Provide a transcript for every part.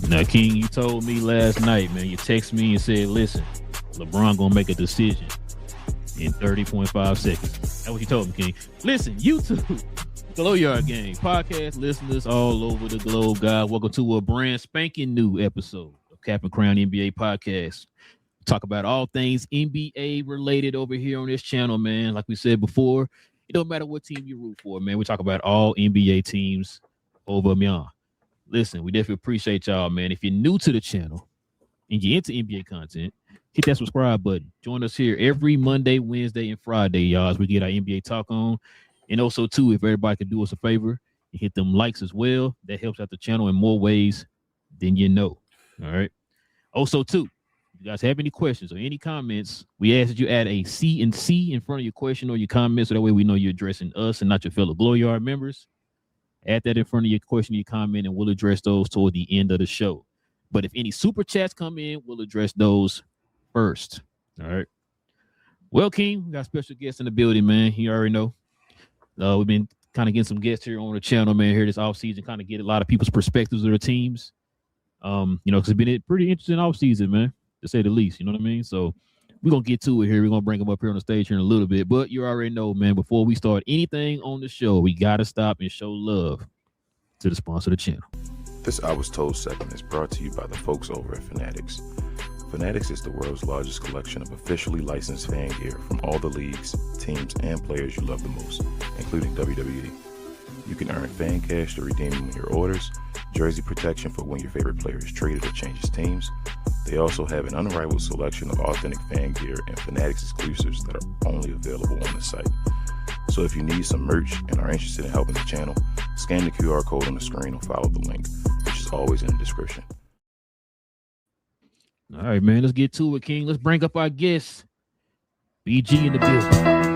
Now, King, you told me last night, man. You texted me and said, "Listen, LeBron gonna make a decision in 30.5 seconds." That's what you told me, King. Listen, YouTube, Glow Yard Gang podcast listeners all over the globe, guys. Welcome to a brand spanking new episode of Cap and Crown NBA podcast. Talk about all things NBA related over here on this channel, man. Like we said before, it don't matter what team you root for, man. We talk about all NBA teams over beyond. Listen, we definitely appreciate y'all, man. If you're new to the channel and you're into NBA content, hit that subscribe button. Join us here every Monday, Wednesday, and Friday, y'all, as we get our NBA talk on. And also, too, if everybody could do us a favor and hit them likes as well, that helps out the channel in more ways than you know. All right. Also, too, if you guys have any questions or any comments, we ask that you add a C and C in front of your question or your comment, so that way we know you're addressing us and not your fellow Glow Yard members. Add that in front of your question, your comment, and we'll address those toward the end of the show. But if any super chats come in, we'll address those first. All right. Well, King, we got special guests in the building, man. You already know. We've been kind of getting some guests here on the channel, man, here this offseason, kind of get a lot of people's perspectives of their teams. Because it's been a pretty interesting offseason, man, to say the least. You know what I mean? So we're going to get to it here. We're going to bring them up here on the stage here in a little bit. But you already know, man, before we start anything on the show, we got to stop and show love to the sponsor of the channel. This I Was Told segment is brought to you by the folks over at Fanatics. Fanatics is the world's largest collection of officially licensed fan gear from all the leagues, teams, and players you love the most, including WWE. You can earn fan cash to redeem when your orders, jersey protection for when your favorite player is traded or changes teams. They also have an unrivaled selection of authentic fan gear and Fanatics exclusives that are only available on the site. So if you need some merch and are interested in helping the channel, scan the QR code on the screen or follow the link, which is always in the description. All right, man, let's get to it, King. Let's bring up our guests. BG in the building.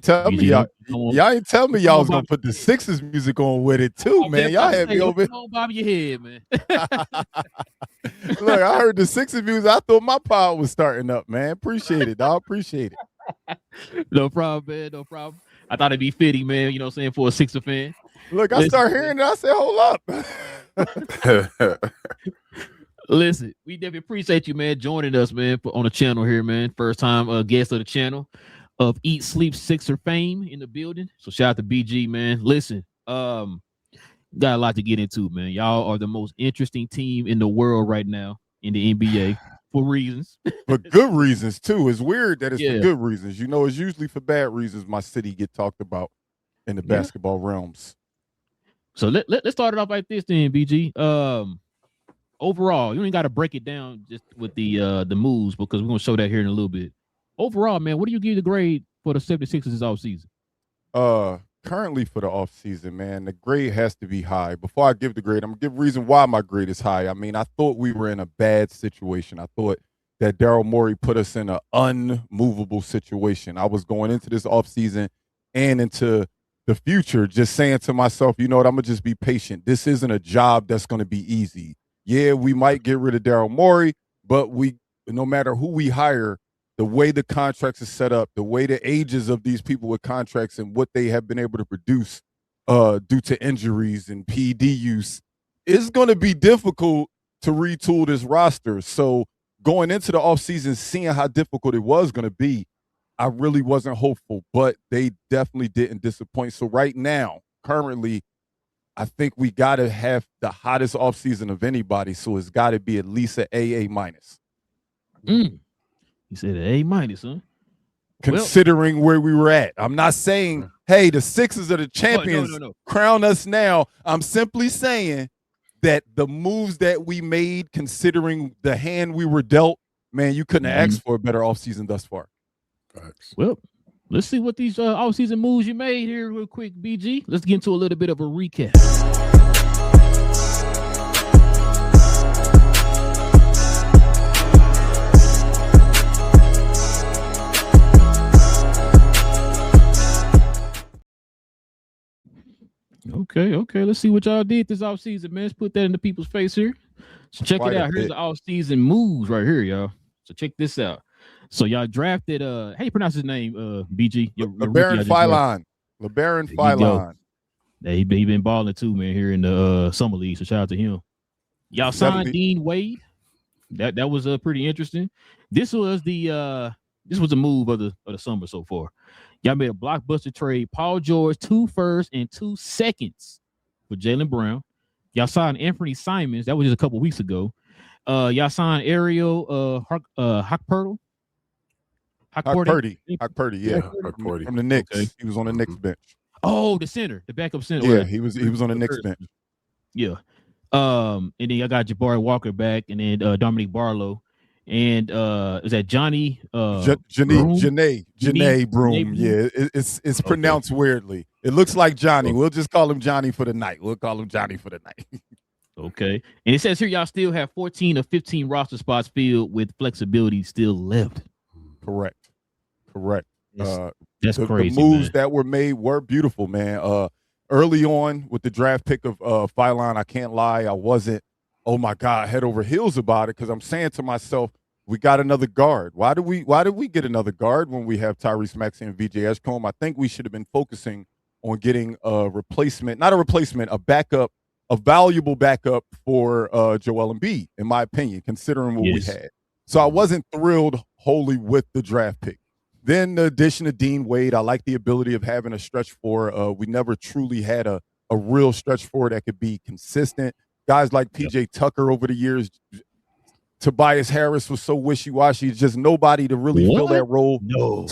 Tell me y'all ain't tell me y'all was gonna put the Sixers music on with it too, man. Y'all had me over. Don't bob your head, man. Look, I heard the Sixers music. I thought my power was starting up, man. Appreciate it, dog. Appreciate it. No problem, man. No problem. I thought it'd be fitting, man. You know what I'm saying, for a Sixer fan. Look, I start hearing it. I said, hold up. Listen, we definitely appreciate you, man, joining us, man, on the channel here, man. First time guest of the channel. Of Eat Sleep Sixer fame in the building. So shout out to BG, man. Listen, got a lot to get into, man. Y'all are the most interesting team in the world right now in the NBA for reasons. For good reasons, too. It's weird that it's for good reasons. You know, it's usually for bad reasons my city get talked about in the basketball realms. So let's start it off like this then, BG. Overall, you ain't got to break it down just with the moves, because we're going to show that here in a little bit. Overall, man, what do you give the grade for the 76ers this offseason? Currently for the offseason, man, the grade has to be high. Before I give the grade, I'm going to give a reason why my grade is high. I mean, I thought we were in a bad situation. I thought that Daryl Morey put us in an unmovable situation. I was going into this offseason and into the future just saying to myself, you know what, I'm going to just be patient. This isn't a job that's going to be easy. Yeah, we might get rid of Daryl Morey, but no matter who we hire, the way the contracts are set up, the way the ages of these people with contracts and what they have been able to produce due to injuries and PD use, it's going to be difficult to retool this roster. So going into the offseason, seeing how difficult it was going to be, I really wasn't hopeful, but they definitely didn't disappoint. So right now, currently, I think we got to have the hottest offseason of anybody, so it's got to be at least an A minus. You said an A minus, huh? Considering where we were at. I'm not saying, hey, the Sixers are the champions. No. Crown us now. I'm simply saying that the moves that we made, considering the hand we were dealt, man, you couldn't have asked for a better offseason thus far. Well, let's see what these offseason moves you made here real quick, BG. Let's get into a little bit of a recap. Okay. Let's see what y'all did this offseason, man. Let's put that in the people's face here. So check it out. Here's the offseason moves right here, y'all. So check this out. So y'all drafted how you pronounce his name? BG. LeBaron Philon. LeBaron Philon. Yeah, he been balling too, man, here in the summer league. So shout out to him. Y'all signed Dean Wade. That was pretty interesting. This was a move of the summer so far. Y'all made a blockbuster trade. Paul George, 2 firsts and 2 seconds for Jaylen Brown. Y'all signed Anthony Simons. That was just a couple weeks ago. Y'all signed Ariel Hockpurdy. Hockpurdy, yeah. Hockpurdy. From the Knicks. Okay. He was on the Knicks bench. Oh, the center, the backup center. Yeah, he was on the Knicks bench. Yeah. And then y'all got Jabari Walker back, and then Dominique Barlow. And is that Johnny Janae Broom? Yeah, it's pronounced weirdly. It looks like Johnny. We'll just call him Johnny for the night. Okay. And it says here y'all still have 14 of 15 roster spots filled with flexibility still left. Correct. That's crazy. The moves man. that were made were beautiful, man. Early on with the draft pick of Philon, I can't lie, I wasn't, oh my God, head over heels about it, because I'm saying to myself, we got another guard. Why did we get another guard when we have Tyrese Maxey and VJ Edgecombe? I think we should have been focusing on getting a replacement, not a replacement, a backup, a valuable backup for Joel Embiid, in my opinion, considering what we had. So I wasn't thrilled wholly with the draft pick. Then the addition of Dean Wade, I like the ability of having a stretch four. We never truly had a real stretch four that could be consistent. Guys like PJ Tucker over the years, Tobias Harris was so wishy-washy, just nobody to really fill that role. No.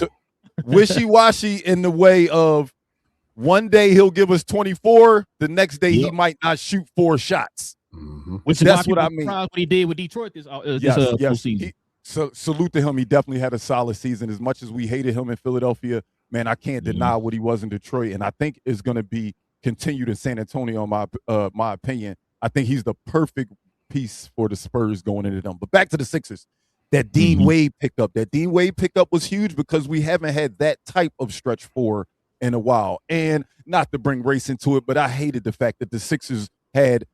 Wishy-washy in the way of one day he'll give us 24, the next day he might not shoot 4 shots. Mm-hmm. That's what I mean. What he did with Detroit this season. So salute to him. He definitely had a solid season. As much as we hated him in Philadelphia, man, I can't deny what he was in Detroit, and I think is going to be continued in San Antonio. My opinion, I think he's the perfect piece for the Spurs going into them. But back to the Sixers, that Dean Wade pickup. That Dean Wade pickup was huge because we haven't had that type of stretch four in a while. And not to bring race into it, but I hated the fact that the Sixers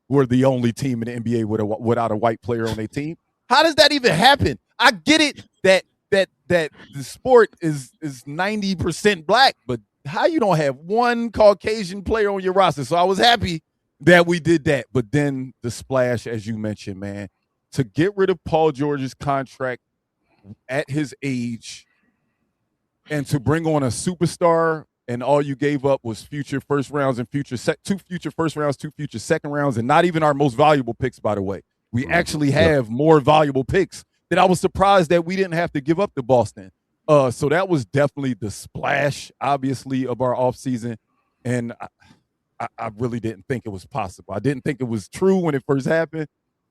were the only team in the NBA without a white player on their team. How does that even happen? I get it that the sport is 90% black, but how you don't have one Caucasian player on your roster? So I was happy that we did that. But then the splash, as you mentioned, man, to get rid of Paul George's contract at his age and to bring on a superstar, and all you gave up was future first rounds and 2 future first rounds, 2 future second rounds, and not even our most valuable picks, by the way. We actually have more valuable picks that I was surprised that we didn't have to give up to Boston. So that was definitely the splash, obviously, of our offseason. And I really didn't think it was possible. I didn't think it was true when it first happened.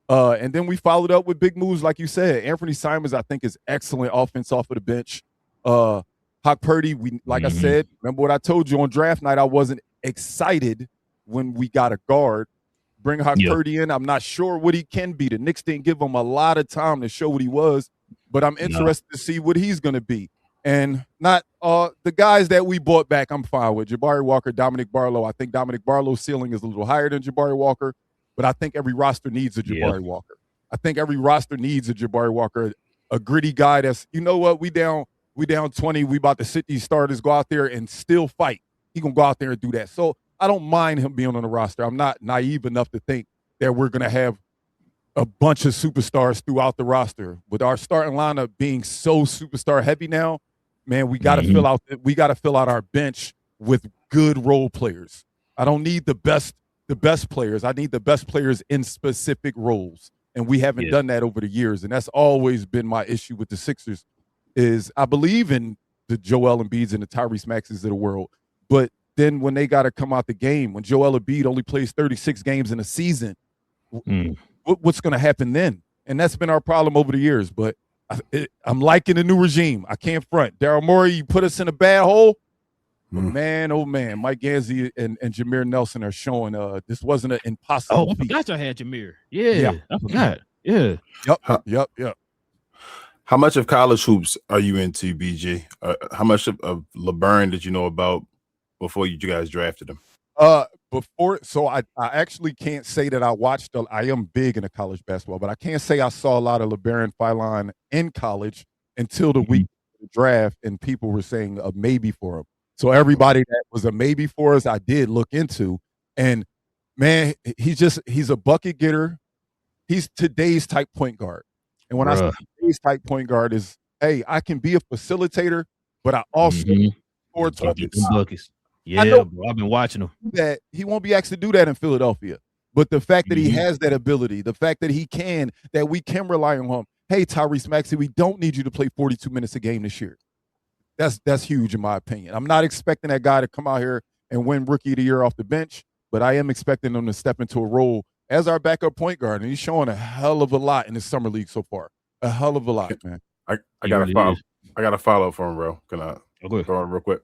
And then we followed up with big moves, like you said. Anthony Simons, I think, is excellent offense off of the bench. Brock Purdy, I said, remember what I told you on draft night, I wasn't excited when we got a guard. Bring Brock Purdy in. I'm not sure what he can be. The Knicks didn't give him a lot of time to show what he was, but I'm interested to see what he's going to be. And not the guys that we bought back, I'm fine with. Jabari Walker, Dominic Barlow. I think Dominic Barlow's ceiling is a little higher than Jabari Walker, but I think every roster needs a Jabari Walker. I think every roster needs a Jabari Walker, a gritty guy that's, you know what, we down 20, we about to sit these starters, go out there and still fight. He going to go out there and do that. So I don't mind him being on the roster. I'm not naive enough to think that we're going to have a bunch of superstars throughout the roster. With our starting lineup being so superstar heavy now, man, we got to fill out our bench with good role players. I don't need the best players. I need the best players in specific roles. And we haven't done that over the years. And that's always been my issue with the Sixers is I believe in the Joel Embiids and the Tyrese Maxeys of the world. But then when they got to come out the game, when Joel Embiid only plays 36 games in a season, what's going to happen then? And that's been our problem over the years. But I'm liking the new regime. I can't front. Daryl Morey, you put us in a bad hole. But man, oh man, Mike Gansey and Jameer Nelson are showing this wasn't an impossible feat. I forgot I had Jameer. Yeah, I forgot. Yeah. Yep. How much of college hoops are you into, BG? How much of LeBron did you know about before you guys drafted him? So I actually can't say that I watched. I am big into college basketball, but I can't say I saw a lot of LeBaron Philon in college until the week of the draft, and people were saying a maybe for him. So everybody that was a maybe for us, I did look into, and man, he's a bucket getter. He's today's type point guard, and when I say today's type point guard is, hey, I can be a facilitator, but I also score 20 buckets. Yeah, bro, I've been watching him. That he won't be asked to do that in Philadelphia. But the fact that he has that ability, the fact that that we can rely on him. Hey, Tyrese Maxey, we don't need you to play 42 minutes a game this year. That's huge in my opinion. I'm not expecting that guy to come out here and win Rookie of the Year off the bench, but I am expecting him to step into a role as our backup point guard, and he's showing a hell of a lot in the summer league so far. A hell of a lot, man. I got a follow up from him, bro. Can I go on real quick?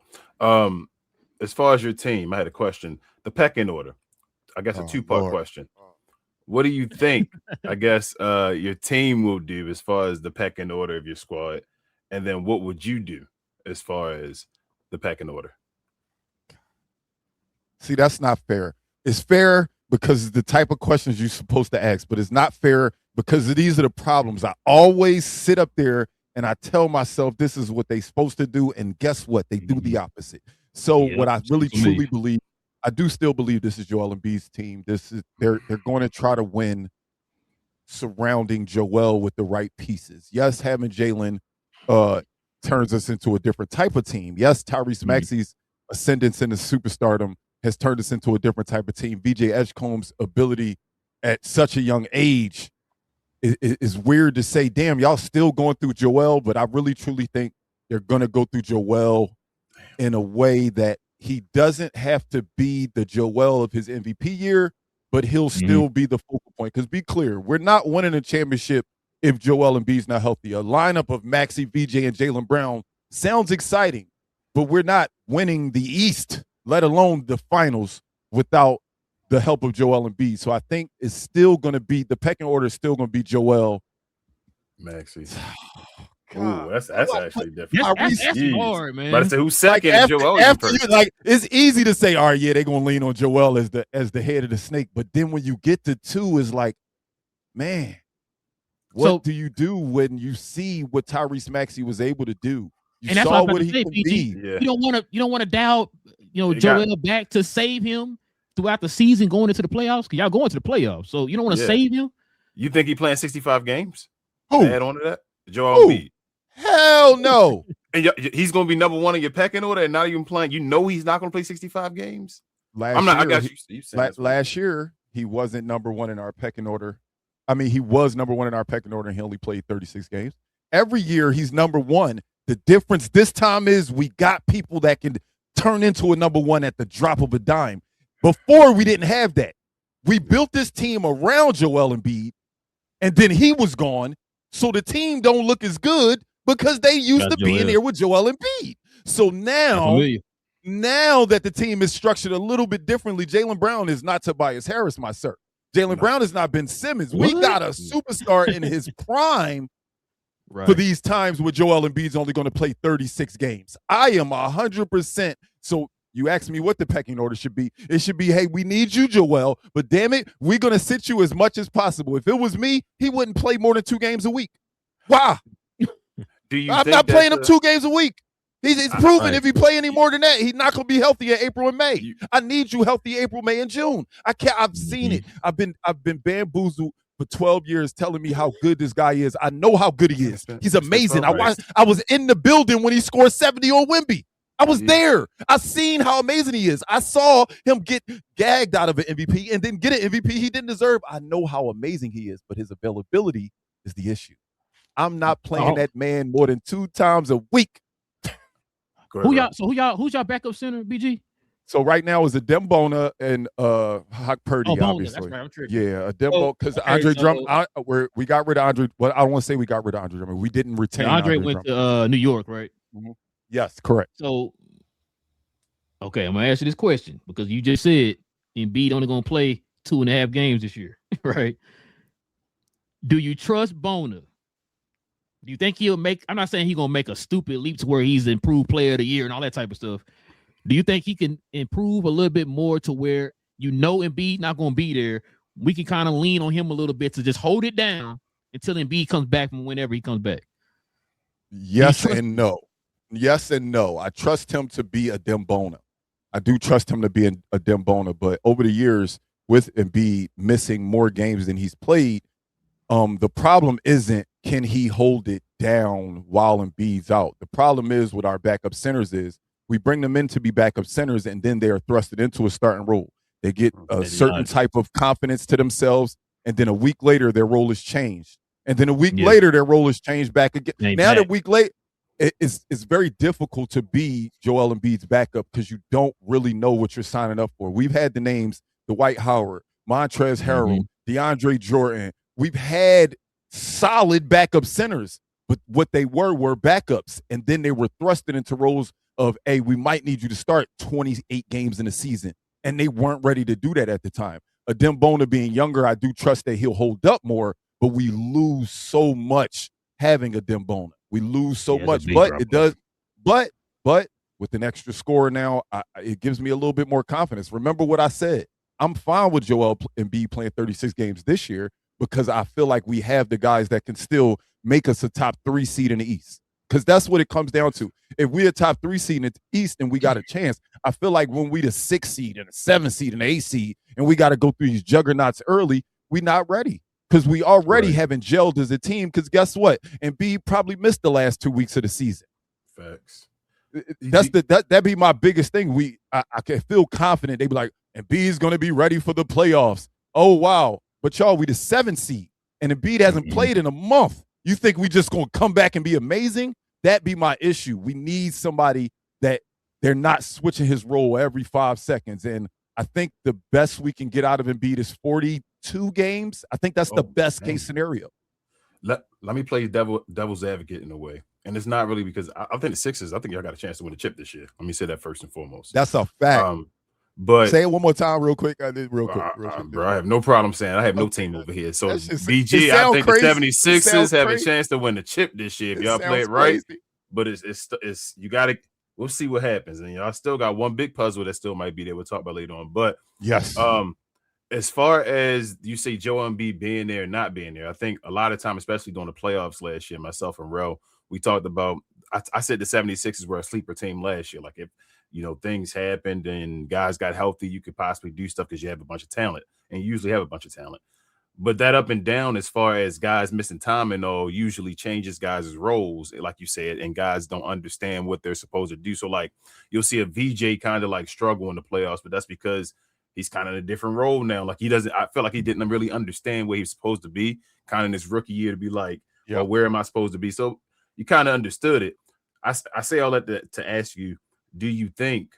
As far as your team, I had a question. The pecking order. I guess a two-part question. What do you think, I guess, your team will do as far as the pecking order of your squad? And then what would you do as far as the pecking order? See, that's not fair. It's fair because it's the type of questions you're supposed to ask, but it's not fair because these are the problems. I always sit up there and I tell myself this is what they're supposed to do, and guess what? They do the opposite. So what I really truly believe, I do still believe this is Joel Embiid's team. They're going to try to win surrounding Joel with the right pieces. Yes, having Jaylen turns us into a different type of team. Yes, Tyrese Maxey's ascendance into superstardom has turned us into a different type of team. VJ Edgecombe's ability at such a young age is weird to say, damn, y'all still going through Joel, but I really truly think they're going to go through Joel in a way that he doesn't have to be the Joel of his MVP year, but he'll still be the focal point. Because be clear, we're not winning a championship if Joel Embiid's not healthy. A lineup of Maxey, VJ, and Jaylen Brown sounds exciting, but we're not winning the East, let alone the finals, without the help of Joel Embiid. So I think it's still going to be, the pecking order is still going to be Joel, Maxey. Ooh, that's actually different. That's hard, man. But I say who's second? Like Joel. It's easy to say, all right, yeah, they're gonna lean on Joel as the head of the snake. But then when you get to two, is like, man, what do you do when you see what Tyrese Maxey was able to do? You saw what he can be. Yeah. You don't want to dial, Joel back to save him throughout the season going into the playoffs, because y'all going to the playoffs. So you don't want to save him. You think he playing 65 games? Who? Add on to that? Joel Embiid. Hell no. And he's going to be number one in your pecking order and not even playing. He's not going to play 65 games? Last year, he wasn't number one in our pecking order. I mean, he was number one in our pecking order, and he only played 36 games. Every year, he's number one. The difference this time is we got people that can turn into a number one at the drop of a dime. Before, we didn't have that. We built this team around Joel Embiid, and then he was gone. So the team don't look as good because they used to being there with Joel Embiid. So now that the team is structured a little bit differently, Jaylen Brown is not Tobias Harris, my sir. Jaylen Brown has not Ben Simmons. We got a superstar in his prime for these times where Joel Embiid's only going to play 36 games. I am 100%. So you asked me what the pecking order should be. It should be, hey, we need you, Joel, but damn it, we're going to sit you as much as possible. If it was me, he wouldn't play more than 2 games a week. Why? I'm not playing him 2 games a week. He's proven if he play any more than that, he's not going to be healthy in April and May. I need you healthy April, May, and June. I've seen it. I've been bamboozled for 12 years telling me how good this guy is. I know how good he is. He's amazing. I was in the building when he scored 70 on Wemby. I was there. I seen how amazing he is. I saw him get gagged out of an MVP and then get an MVP he didn't deserve. I know how amazing he is, but his availability is the issue. I'm not playing that man more than 2 times a week. Who's y'all backup center, BG? So right now is a Dembona and Hawk Purdy, obviously. That's right, a Dembo, because Andre Drummond. We got rid of Andre. Well, I don't want to say we got rid of Andre Drummond. We didn't retain Andre went to New York, right? Mm-hmm. Yes, correct. So, okay, I'm gonna ask you this question because you just said Embiid only gonna play 2.5 games this year, right? Do you trust Bona? Do you think he'll make? I'm not saying he's gonna make a stupid leap to where he's improved player of the year and all that type of stuff. Do you think he can improve a little bit more to where you know Embiid not going to be there, we can kind of lean on him a little bit to just hold it down until Embiid comes back from whenever he comes back. Yes and no. Yes and no. I trust him to be a Dembona. I do trust him to be a Dembona, but over the years with Embiid missing more games than he's played, the problem isn't can he hold it down while Embiid's out. The problem is with our backup centers is we bring them in to be backup centers and then they are thrusted into a starting role. They get a certain type of confidence to themselves, and then a week later their role is changed. And then a week later their role is changed back again. Now that week later, it's very difficult to be Joel Embiid's backup because you don't really know what you're signing up for. We've had the names Dwight Howard, Montrezl Harrell, DeAndre Jordan. We've had solid backup centers, but what they were backups, and then they were thrusted into roles of, hey, we might need you to start 28 games in a season, and they weren't ready to do that at the time. A Dembona being younger, I do trust that he'll hold up more, but we lose so much having a Dembona. We lose so much, but it does. But with an extra scorer now, it gives me a little bit more confidence. Remember what I said. I'm fine with Joel Embiid playing 36 games this year because I feel like we have the guys that can still make us a top 3 seed in the East. Because that's what it comes down to. If we're a top 3 seed in the East and we got a chance, I feel like when we the 6th seed and a 7th seed and an 8th seed and we got to go through these juggernauts early, we not ready. Because we already haven't gelled as a team. Because guess what? Embiid probably missed the last 2 weeks of the season. Facts. That'd be my biggest thing. I can feel confident. They be like, Embiid's going to be ready for the playoffs. Oh, wow. But y'all, we the 7th seed. And Embiid hasn't played in a month. You think we just going to come back and be amazing? That'd be my issue. We need somebody that they're not switching his role every 5 seconds. And I think the best we can get out of Embiid is 42 games. I think that's the best case scenario. Let me play devil's advocate in a way. And it's not really because I think the Sixers, I think y'all got a chance to win a chip this year. Let me say that first and foremost. That's a fact. But say it one more time real quick. Real quick. Bro, I have no problem saying I have no team over here. So BG, I think crazy. The 76ers have a chance to win the chip this year if y'all play it right. Crazy. But it's you got to. We'll see what happens, and y'all still got one big puzzle that still might be there. We'll talk about later on. But yes, as far as you say, Joel Embiid being there, and not being there, I think a lot of time, especially during the playoffs last year, myself and Rel, we talked about. I said the 76ers were a sleeper team last year. Like if things happened and guys got healthy, you could possibly do stuff because you have a bunch of talent, and you usually have a bunch of talent. But that up and down, as far as guys missing time and all, usually changes guys' roles, like you said, and guys don't understand what they're supposed to do. So, like, you'll see a VJ kind of like struggle in the playoffs, but that's because he's kind of in a different role now. Like, I feel like he didn't really understand where he's supposed to be, kind of in his rookie year to be like, well, where am I supposed to be? So you kind of understood it. I say all that to ask you, do you think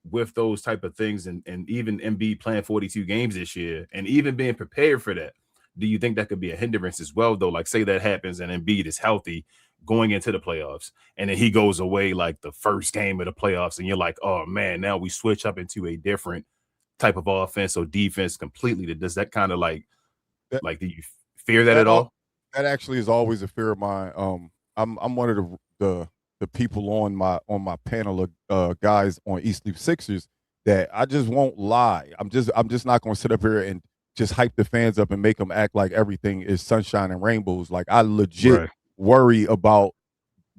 with those type of things and even Embiid playing 42 games this year and even being prepared for that, do you think that could be a hindrance as well, though? Like, say that happens and Embiid is healthy going into the playoffs and then he goes away like the first game of the playoffs and you're like, oh, man, now we switch up into a different type of offense or defense completely. Does that kind of do you fear that at all? That actually is always a fear of mine. I'm one of the people on my panel of guys on East Leaf Sixers that I just won't lie. I'm just not going to sit up here and just hype the fans up and make them act like everything is sunshine and rainbows. Like I legit worry about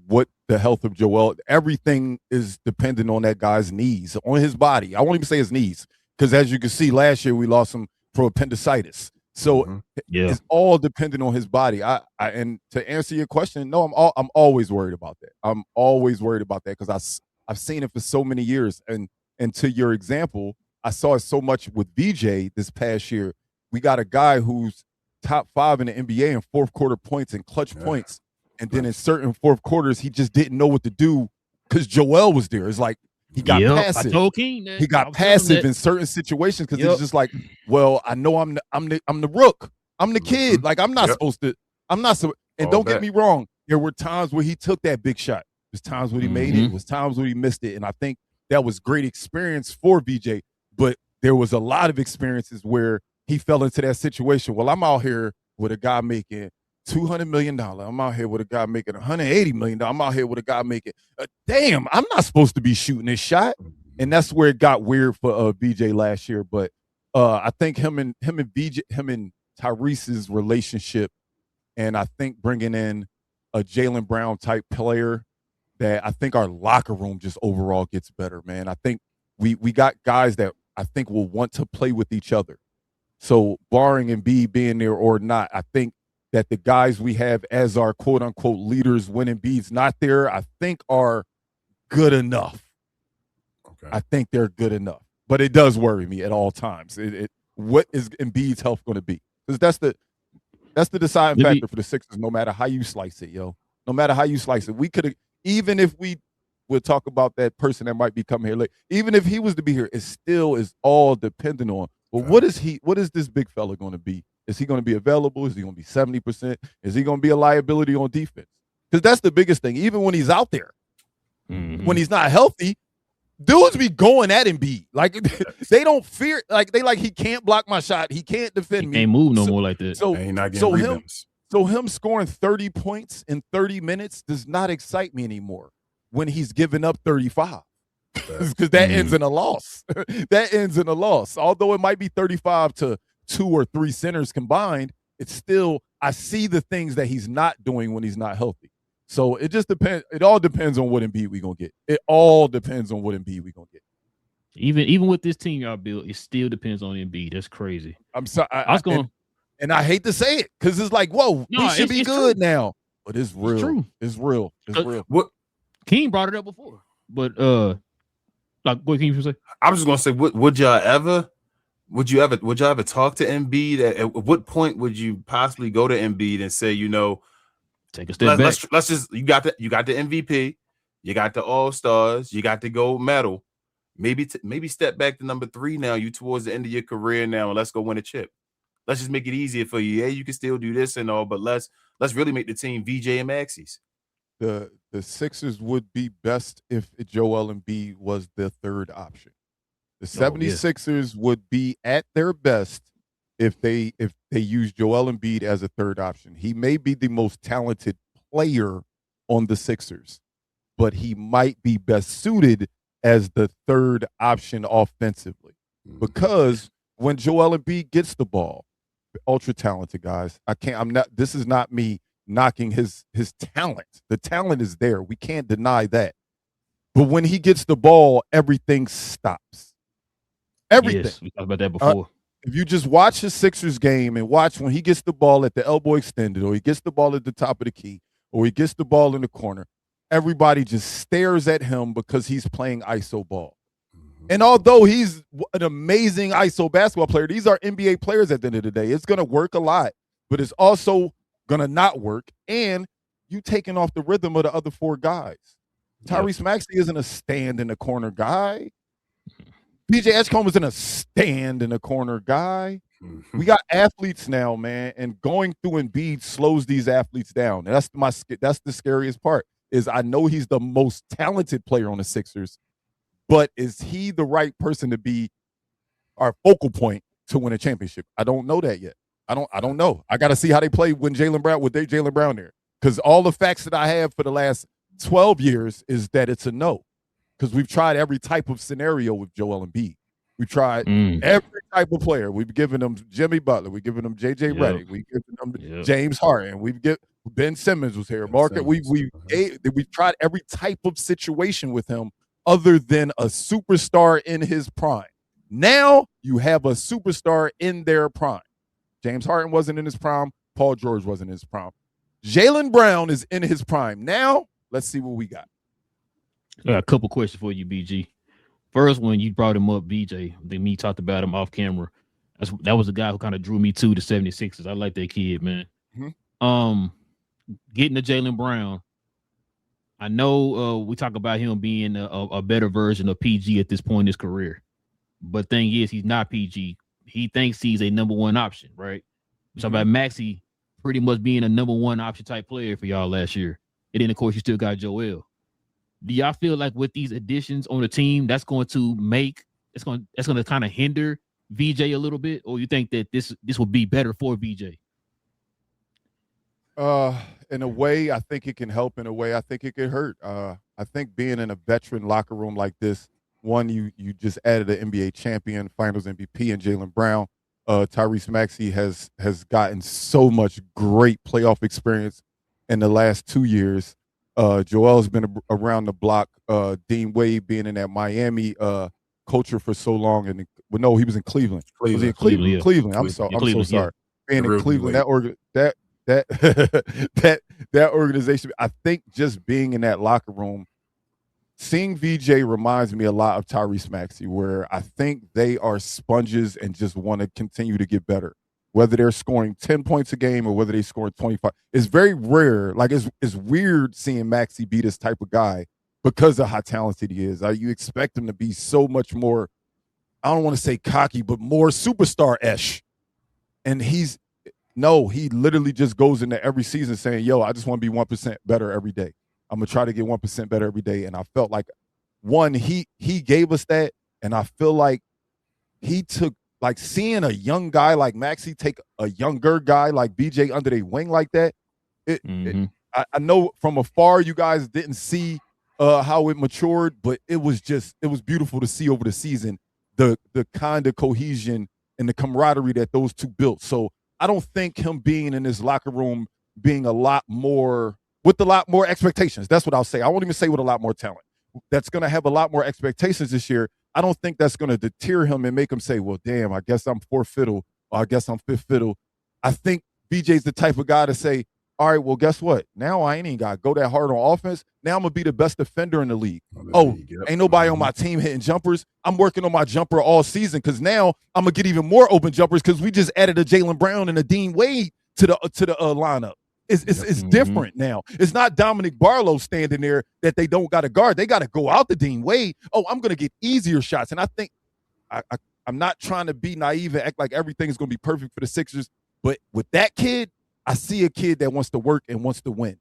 what the health of Joel. Everything is dependent on that guy's knees, on his body. I won't even say his knees because as you can see, last year we lost him for appendicitis. So it's all dependent on his body. And to answer your question, no, I'm always worried about that. I'm always worried about that because I've seen it for so many years. And to your example, I saw it so much with VJ this past year. We got a guy who's top 5 in the NBA in fourth quarter points and clutch points. And then in certain fourth quarters, he just didn't know what to do because Joel was there. It's like he got passive. He got passive in certain situations because it's just like, well, I know I'm the rook. I'm the kid. Like I'm not supposed to. I'm not so. And don't get me wrong. There were times where he took that big shot. There's times when he made it. There was times when he missed it. And I think that was great experience for VJ. But there was a lot of experiences where he fell into that situation. Well, I'm out here with a guy making $200 million. I'm out here with a guy making $180 million. I'm out here with a guy making, damn, I'm not supposed to be shooting this shot. And that's where it got weird for VJ last year. But I think him and Tyrese's relationship, and I think bringing in a Jaylen Brown type player, that I think our locker room just overall gets better, man. I think we got guys that I think will want to play with each other. So barring Embiid being there or not, I think that the guys we have as our quote unquote leaders when Embiid's not there, I think are good enough. Okay. I think they're good enough. But it does worry me at all times. What is Embiid's health going to be? Because that's the deciding factor for the Sixers, no matter how you slice it, yo. No matter how you slice it. We could have, even if we would talk about that person that might be coming here late, even if he was to be here, it still is all dependent on, well, what is this big fella going to be? Is he going to be available? Is he going to be 70%? Is he going to be a liability on defense? Because that's the biggest thing. Even when he's out there, when he's not healthy, dudes be going at Embiid. Like, they don't fear. Like, he can't block my shot. He can't defend me. He can't move no more like that. So, him scoring 30 points in 30 minutes does not excite me anymore when he's giving up 35. Because that ends in a loss. That ends in a loss. Although it might be 35 to 2 or 3 centers combined, it's still, I see the things that he's not doing when he's not healthy. So it just depends. It all depends on what Embiid we're going to get. It all depends on what Embiid we're going to get. Even with this team y'all built, it still depends on Embiid. That's crazy. I'm sorry. And I hate to say it because it's like, whoa, we should be good now. But it's real. It's true. It's real. It's real. What King brought it up before. But like what can you say? I was just gonna say, would you ever talk to Embiid? At what point would you possibly go to Embiid and say, take a step back? Let's just you got the MVP, you got the All-Stars, you got the gold medal. Maybe step back to number 3 now. You towards the end of your career now, and let's go win a chip. Let's just make it easier for you. Yeah, you can still do this and all, but let's really make the team VJ and Maxey's. The Sixers would be best if Joel Embiid was the third option. The 76ers would be at their best if they use Joel Embiid as a third option. He may be the most talented player on the Sixers, but he might be best suited as the third option offensively. Because when Joel Embiid gets the ball, ultra talented guys, this is not me knocking his talent. The talent is there. We can't deny that. But when he gets the ball, everything stops. Everything. Yes, we talked about that before. If you just watch his Sixers game and watch when he gets the ball at the elbow extended, or he gets the ball at the top of the key, or he gets the ball in the corner, everybody just stares at him because he's playing ISO ball. And although he's an amazing ISO basketball player, these are NBA players at the end of the day. It's going to work a lot, but it's also going to not work. And you taking off the rhythm of the other 4 guys. Tyrese Maxey isn't a stand in the corner guy. PJ Edgecombe isn't a stand in the corner guy. We got athletes now, man, and going through Embiid slows these athletes down. And that's the scariest part. Is I know he's the most talented player on the Sixers, but is he the right person to be our focal point to win a championship? I don't know that yet. I don't know. I got to see how they play when Jaylen Brown there. Because all the facts that I have for the last 12 years is that it's a no. Because we've tried every type of scenario with Joel Embiid. We tried every type of player. We've given them Jimmy Butler. We've given them J.J. Redick. We've given them James Harden. Ben Simmons was here. We've tried every type of situation with him other than a superstar in his prime. Now you have a superstar in their prime. James Harden wasn't in his prime. Paul George wasn't in his prime. Jaylen Brown is in his prime. Now, let's see what we got. I got a couple questions for you, BG. First one, you brought him up, BJ. I think me talked about him off camera. That was the guy who kind of drew me to the 76ers. I like that kid, man. Getting to Jaylen Brown. I know we talk about him being a better version of PG at this point in his career. But thing is, he's not PG. He thinks he's a number 1 option, right? We talk about Maxey pretty much being a number 1 option type player for y'all last year. And then, of course, you still got Joel. Do y'all feel like with these additions on the team, that's going to kind of hinder VJ a little bit? Or you think that this will be better for VJ? In a way, I think it can help. In a way, I think it could hurt. I think being in a veteran locker room like this, One, you just added an NBA champion, Finals MVP, and Jaylen Brown. Tyrese Maxey has gotten so much great playoff experience in the last 2 years. Joel's been around the block. Dean Wade being in that Miami culture for so long, and no, he was in Cleveland. Was he in Cleveland? Yeah. Cleveland. I'm so sorry. Being in Cleveland, that that organization. I think just being in that locker room, seeing VJ reminds me a lot of Tyrese Maxey, where I think they are sponges and just want to continue to get better. Whether they're scoring 10 points a game or whether they're scoring 25. It's very rare. Like, it's weird seeing Maxey be this type of guy because of how talented he is. You expect him to be so much more, I don't want to say cocky, but more superstar-esh. And he literally just goes into every season saying, yo, I just want to be 1% better every day. I'm going to try to get 1% better every day. And I felt like, one, he gave us that, and I feel like he took, like, seeing a young guy like Maxey take a younger guy like BJ under their wing like that, I know from afar you guys didn't see how it matured, but it was beautiful to see over the season the kind of cohesion and the camaraderie that those two built. So I don't think him being in this locker room being with a lot more expectations. That's what I'll say. I won't even say with a lot more talent. That's going to have a lot more expectations this year. I don't think that's going to deter him and make him say, well, damn, I guess I'm fourth fiddle, or I guess I'm fifth fiddle. I think BJ's the type of guy to say, all right, well, guess what? Now I ain't got to go that hard on offense. Now I'm going to be the best defender in the league. Ain't nobody on my team hitting jumpers. I'm working on my jumper all season because now I'm going to get even more open jumpers because we just added a Jaylen Brown and a Dean Wade to the lineup. It's different now. It's not Dominic Barlow standing there that they don't got to guard. They got to go out to Dean Wade. Oh, I'm going to get easier shots. And I think I'm not trying to be naive and act like everything's going to be perfect for the Sixers. But with that kid, I see a kid that wants to work and wants to win.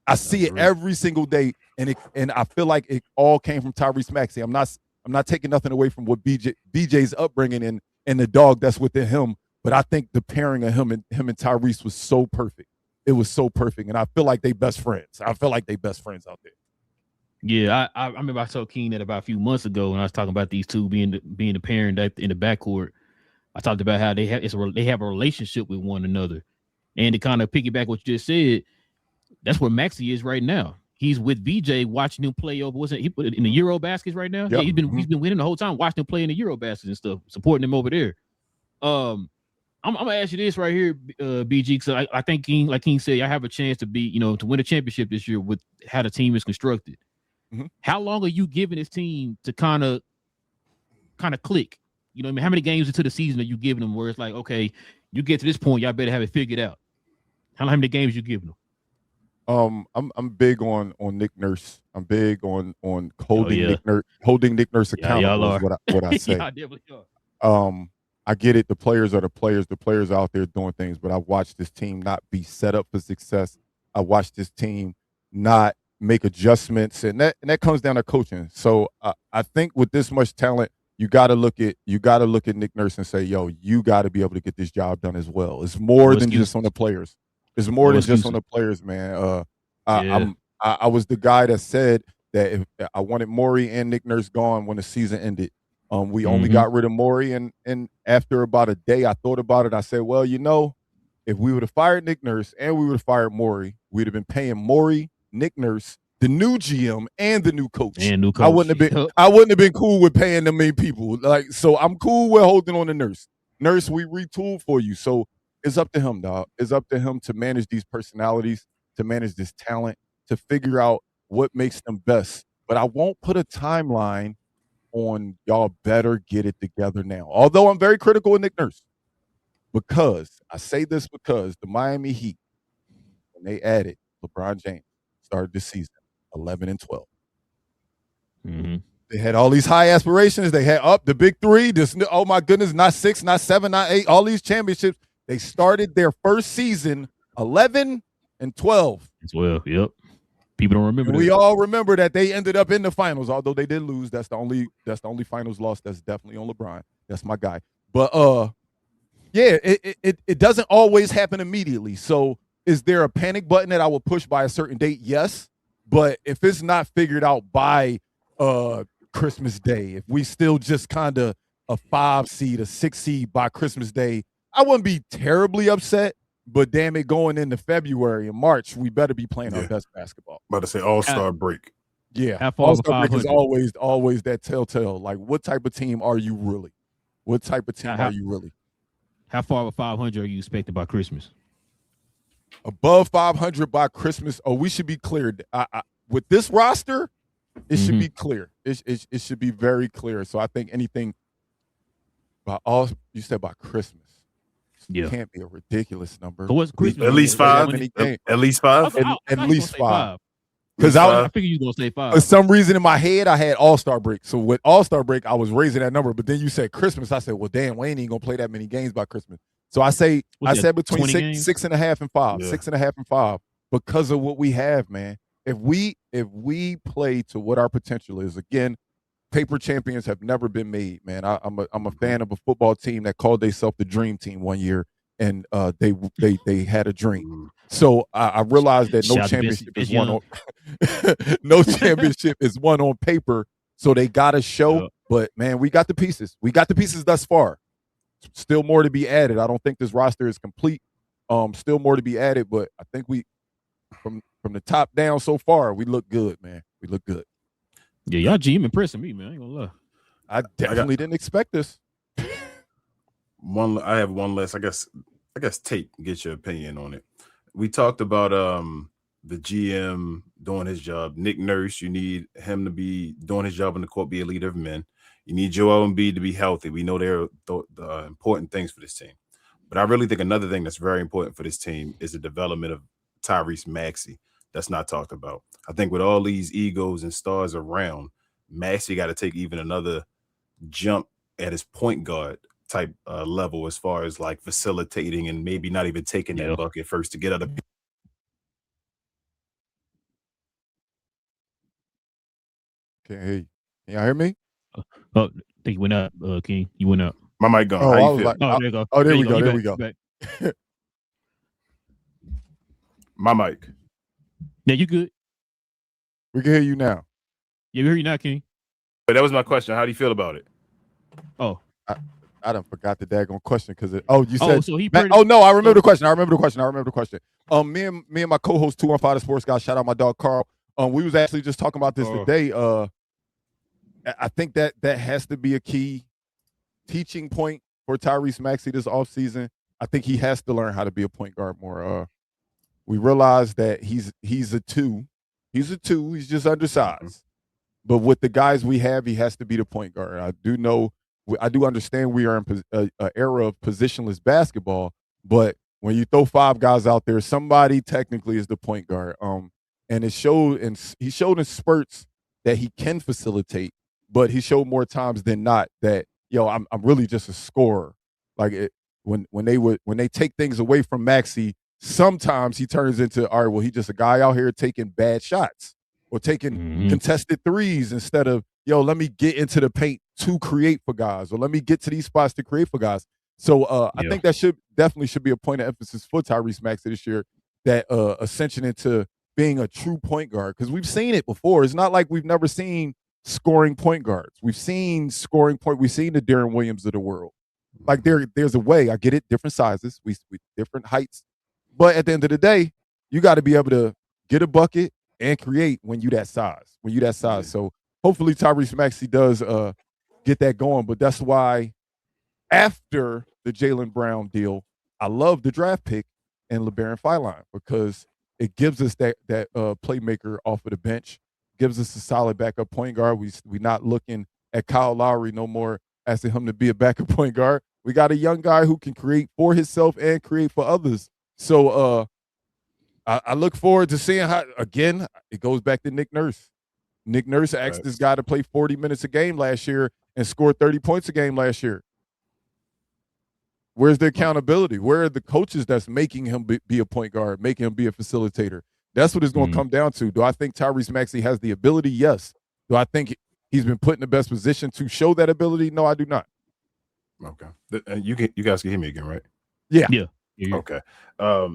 I see it every single day, and I feel like it all came from Tyrese Maxey. I'm not taking nothing away from what BJ's upbringing and the dog that's within him. But I think the pairing of him and Tyrese was so perfect. It was so perfect, and I feel like they best friends. I feel like they best friends out there. Yeah, I remember I told Keen that about a few months ago when I was talking about these two being the pairing in the backcourt. I talked about how they have a relationship with one another, and to kind of piggyback what you just said, that's where Maxey is right now. He's with BJ watching him play over. Wasn't he put it in the Euro baskets right now? Yep. Yeah, he's been winning the whole time, watching him play in the Euro baskets and stuff, supporting him over there. I'm gonna ask you this right here, BG, because I think King, like King said, I have a chance to to win a championship this year with how the team is constructed. Mm-hmm. How long are you giving this team to kind of click? You know what I mean? How many games into the season are you giving them where it's like, okay, you get to this point, y'all better have it figured out? How many games you giving them? I'm big on Nick Nurse. I'm big on holding Nick Nurse accountable. Is what I say. Yeah, I definitely are. I get it. The players are the players. The players are out there doing things, but I watched this team not be set up for success. I watched this team not make adjustments, and that comes down to coaching. So I think with this much talent, you got to look at Nick Nurse and say, yo, you got to be able to get this job done as well. It's more than just on the players. It's more than just on the players, man. I was the guy that said that if I wanted Morey and Nick Nurse gone when the season ended. We only got rid of Morey, and after about a day, I thought about it. I said, well, if we would have fired Nick Nurse and we would have fired Morey, we'd have been paying Morey, Nick Nurse, the new GM, and the new coach. I wouldn't have been cool with paying them many people. So I'm cool with holding on to Nurse. Nurse, we retooled for you. So it's up to him, dog. It's up to him to manage these personalities, to manage this talent, to figure out what makes them best. But I won't put a timeline on y'all better get it together now. Although I'm very critical of Nick Nurse. Because the Miami Heat, when they added LeBron James, started this season 11-12. Mm-hmm. They had all these high aspirations. They had the big three. Oh my goodness, not 6, not 7, not 8, all these championships. They started their first season 11-12. As well, yep. People don't remember. We all remember that they ended up in the finals, although they did lose. That's the only finals loss that's definitely on LeBron. That's my guy. But it doesn't always happen immediately. So is there a panic button that I will push by a certain date? Yes. But if it's not figured out by Christmas Day, if we still just kind of a 5 seed, a 6 seed by Christmas Day, I wouldn't be terribly upset. But damn it, going into February and March, we better be playing our best basketball. About to say All-Star break. Yeah, How far All-Star break 500? is always that telltale. Like, what type of team are you really? What type of team are you really? How far of 500 are you expecting by Christmas? Above 500 by Christmas. Oh, we should be clear. With this roster, it should be clear. It should be very clear. So I think anything by all you said by Christmas. Yeah, can't be a ridiculous number. So what's Christmas? At least 5. At least 5. At least 5. Because I figured you were gonna say 5. For some reason in my head, I had All-Star break. So with All-Star break, I was raising that number. But then you said Christmas. I said, well, damn, we ain't even gonna play that many games by Christmas. So I said between 6.5 and 5. Yeah. 6.5 and 5 because of what we have, man. If we play to what our potential is, again, paper champions have never been made, man. I'm a fan of a football team that called themselves the Dream Team one year, and they had a dream. So I realized that no championship is won on no championship is won on paper. So they got to show. Yep. But man, we got the pieces. We got the pieces thus far. Still more to be added. I don't think this roster is complete. Still more to be added, but I think we from the top down so far, we look good, man. We look good. Yeah, y'all GM impressing me, man. I ain't gonna lie. I definitely didn't expect this. I have one less. I guess Tate, get your opinion on it. We talked about the GM doing his job. Nick Nurse, you need him to be doing his job on the court, be a leader of men. You need Joel Embiid to be healthy. We know they're the important things for this team. But I really think another thing that's very important for this team is the development of Tyrese Maxey. That's not talked about. I think with all these egos and stars around, Maxey got to take even another jump at his point guard type level as far as like facilitating and maybe not even taking that bucket first to get other people. Can't hear you. Can y'all hear me? Oh, I think you went out, King. You went out. My mic gone. Oh, How you feel? Like, there you go. Oh, there we go. There we go. My mic. Yeah, you good. We can hear you now. Yeah, we hear you now, King. But that was my question. How do you feel about it? Oh, I done forgot the daggone question because you said. So he. No, I remember the question. I remember the question. Me and my co-host 215 The Sports Guy. Shout out my dog Carl. We was actually just talking about this today. I think that has to be a key teaching point for Tyrese Maxey this offseason. I think he has to learn how to be a point guard more. We realize that he's a 2. He's a 2. He's just undersized. But with the guys we have, he has to be the point guard. I do understand we are in an era of positionless basketball, but when you throw 5 guys out there, somebody technically is the point guard. And he showed in spurts that he can facilitate, but he showed more times than not that I'm really just a scorer. Like when they take things away from Maxey, sometimes he turns into he's just a guy out here taking bad shots or taking contested threes instead of let me get into the paint to create for guys, or let me get to these spots to create for guys. So I think that should be a point of emphasis for Tyrese Maxey this year, that ascension into being a true point guard, because we've seen it before. It's not like we've never seen scoring point guards. We've seen we've seen the Deron Williams of the world. Like there's a way. I get it, different sizes, we different heights, but at the end of the day, you got to be able to get a bucket and create when you that size. So hopefully Tyrese Maxey does get that going. But that's why after the Jaylen Brown deal, I love the draft pick and LeBaron Filine, because it gives us that playmaker off of the bench, gives us a solid backup point guard. We're not looking at Kyle Lowry no more, asking him to be a backup point guard. We got a young guy who can create for himself and create for others. So I look forward to seeing how, again, it goes back to Nick Nurse. Nick Nurse asked this guy to play 40 minutes a game last year and scored 30 points a game last year. Where's the accountability? Where are the coaches that's making him be a point guard, making him be a facilitator? That's what it's going to come down to. Do I think Tyrese Maxey has the ability? Yes. Do I think he's been put in the best position to show that ability? No, I do not. Okay. And you guys can hear me again, right? Yeah. Yeah. Okay.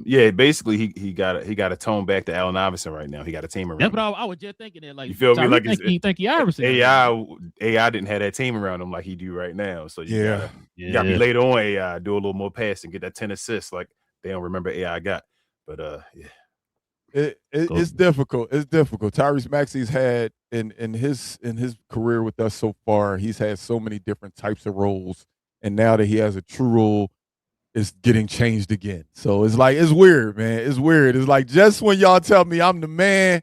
Yeah, basically he got to tone back to Allen Iverson right now. He got a team around. That's what I was just thinking. That like you feel me? Like think he Iverson. AI didn't have that team around him like he do right now. So you gotta be later on AI, do a little more passing, get that 10 assists like they don't remember AI got. But It's difficult. It's difficult. Tyrese Maxey's had in his career with us so far, he's had so many different types of roles, and now that he has a true role, it's getting changed again. So it's like it's weird, man. It's weird. It's like just when y'all tell me I'm the man,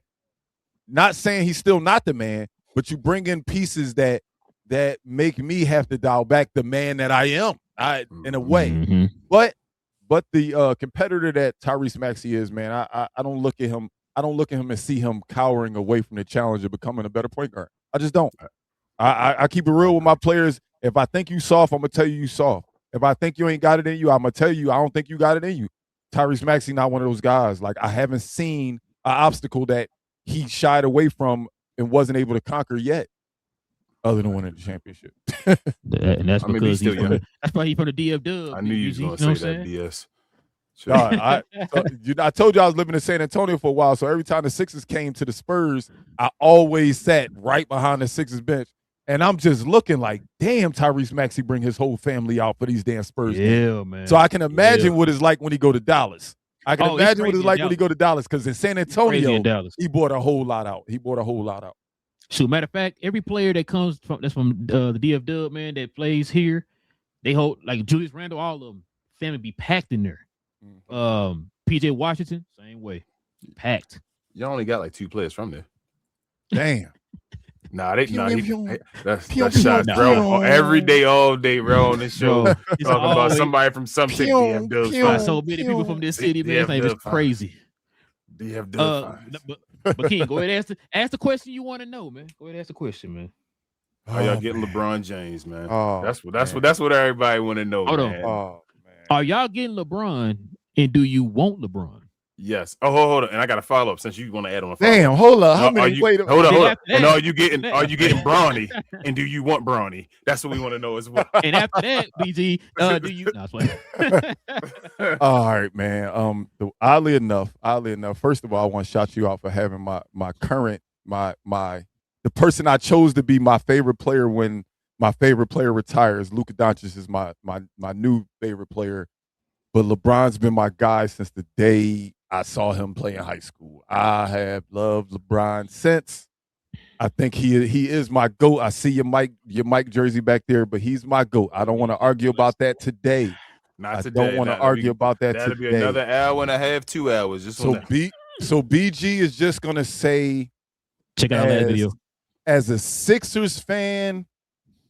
not saying he's still not the man, but you bring in pieces that make me have to dial back the man that I am. In a way, Mm-hmm. but the competitor that Tyrese Maxey is, man, I don't look at him. I don't look at him and see him cowering away from the challenge of becoming a better point guard. I just don't. I keep it real with my players. If I think you soft, I'm gonna tell you soft. If I think you ain't got it in you, I'm gonna tell you I don't think you got it in you. Tyrese Maxey not one of those guys. Like I haven't seen an obstacle that he shied away from and wasn't able to conquer yet, other than winning the championship. And that's because that's why he's from the DF Dub. I knew you was gonna say that, DS. Sure. I told you I was living in San Antonio for a while, so every time the Sixers came to the Spurs, I always sat right behind the Sixers bench. And I'm just looking like, damn, Tyrese Maxey bring his whole family out for these damn Spurs games. Man. So I can imagine what it's like when he go to Dallas. I can imagine what it's like when he go to Dallas, because in San Antonio, he bought a whole lot out. So matter of fact, every player that comes from the DF Dub, man, that plays here, they hold like Julius Randle, all of them, family be packed in there. PJ Washington, same way, packed. Y'all only got like 2 players from there. Damn. That's shots, bro. Every day, all day, bro. On this show, talking about somebody from some city. So many people from this city, man. It's crazy. But King, go ahead and ask the question you want to know, man. Go ahead and ask the question, man. Are y'all getting LeBron James, man? That's what everybody want to know. Hold man. On. Are y'all getting LeBron, and do you want LeBron? Yes. Oh, hold on. And I got a follow up since you want to add on a follow-up. Damn, hold up. How many? Hold on. And are you getting Bronny? And do you want Bronny? That's what we want to know as well. And after that, BG, do you? No, all right, man. Oddly enough, first of all, I want to shout you out for having my current the person I chose to be my favorite player when my favorite player retires. Luka Doncic is my new favorite player, but LeBron's been my guy since the day I saw him play in high school. I have loved LeBron since. I think he is my GOAT. I see your Mike jersey back there, but he's my GOAT. I don't want to argue about that today. Not today. I don't want to argue about that that'll today. That'll be another hour and a half, 2 hours. Just so BG is just gonna say, check out that video. As a Sixers fan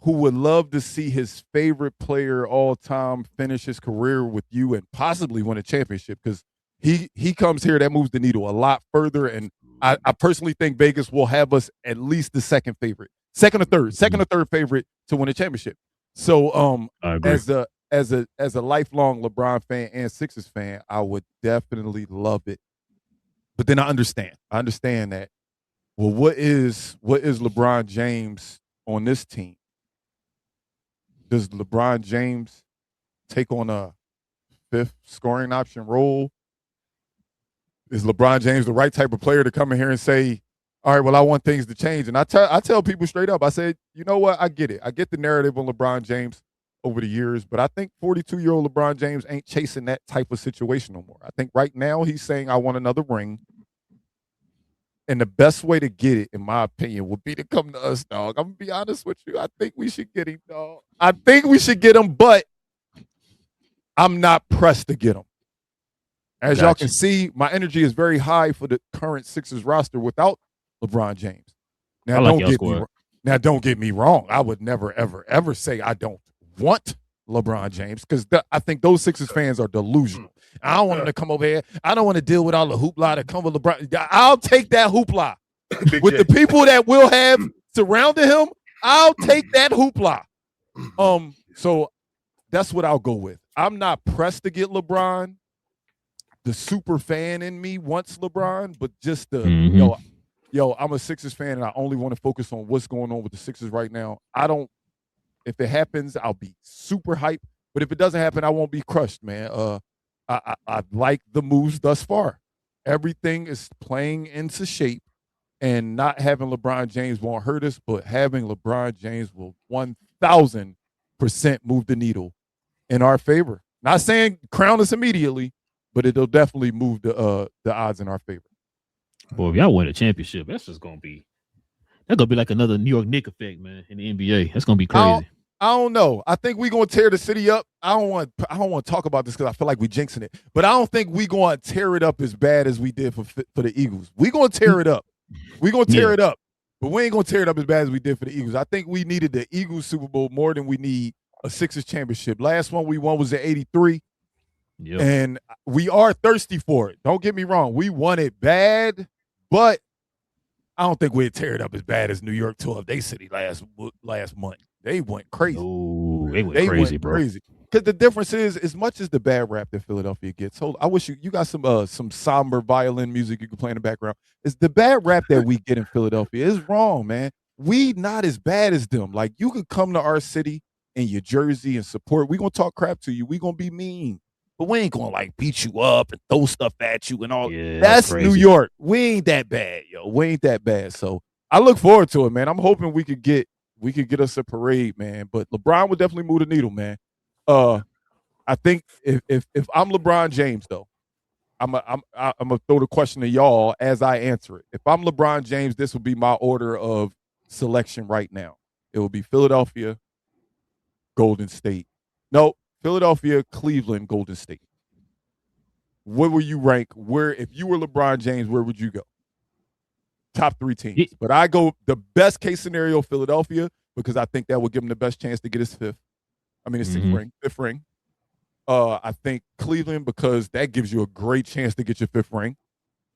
who would love to see his favorite player all time finish his career with you and possibly win a championship, because he comes here, that moves the needle a lot further. And I personally think Vegas will have us at least the second or third favorite to win a championship. So as a lifelong LeBron fan and Sixers fan, I would definitely love it. But then I understand that. Well, what is LeBron James on this team? Does LeBron James take on a 5th scoring option role? Is LeBron James the right type of player to come in here and say, all right, well, I want things to change? And I tell people straight up, I said, you know what? I get it. I get the narrative on LeBron James over the years, but I think 42-year-old LeBron James ain't chasing that type of situation no more. I think right now he's saying, I want another ring. And the best way to get it, in my opinion, would be to come to us, dog. I'm going to be honest with you. I think we should get him, dog. I think we should get him, but I'm not pressed to get him. As y'all can see, my energy is very high for the current Sixers roster without LeBron James. Now, don't get me wrong. I would never, ever, ever say I don't want LeBron James, because I think those Sixers fans are delusional. I don't want him to come over here. I don't want to deal with all the hoopla that come with LeBron. I'll take that hoopla. With the people that will have surrounding him, I'll take that hoopla. So that's what I'll go with. I'm not pressed to get LeBron. The super fan in me wants LeBron, but just yo, I'm a Sixers fan and I only want to focus on what's going on with the Sixers right now. If it happens, I'll be super hyped. But if it doesn't happen, I won't be crushed, man. I like the moves thus far. Everything is playing into shape, and not having LeBron James won't hurt us, but having LeBron James will 1,000% move the needle in our favor. Not saying crown us immediately, but it'll definitely move the odds in our favor. Boy, if y'all win a championship, that's gonna be like another New York Knicks effect, man, in the NBA. That's gonna be crazy. I don't know. I think we're gonna tear the city up. I don't want to talk about this because I feel like we're jinxing it. But I don't think we're gonna tear it up as bad as we did for the Eagles. We're gonna tear it up. We're gonna tear it up. But we ain't gonna tear it up as bad as we did for the Eagles. I think we needed the Eagles Super Bowl more than we need a Sixers championship. Last one we won was in '83. Yep. And we are thirsty for it. Don't get me wrong. We want it bad, but I don't think we'd tear it up as bad as New York tore up their city last month. They went crazy. Oh, they went crazy, bro. Crazy. Because the difference is, as much as the bad rap that Philadelphia gets, I wish you got some somber violin music you can play in the background. Is the bad rap that we get in Philadelphia is wrong, man. We not as bad as them. Like, you could come to our city in your jersey and support. We gonna talk crap to you. We gonna be mean. But we ain't gonna like beat you up and throw stuff at you and all. Yeah, that's New York. We ain't that bad, yo. We ain't that bad. So I look forward to it, man. I'm hoping we could get us a parade, man. But LeBron would definitely move the needle, man. I think if I'm LeBron James, though, I'm gonna throw the question to y'all as I answer it. If I'm LeBron James, this would be my order of selection right now. It will be Philadelphia, Golden State. No, Philadelphia, Cleveland, Golden State. Where will you rank? If you were LeBron James, where would you go? Top 3 teams. But I go the best case scenario, Philadelphia, because I think that would give him the best chance to get his fifth ring. I think Cleveland, because that gives you a great chance to get your 5th ring.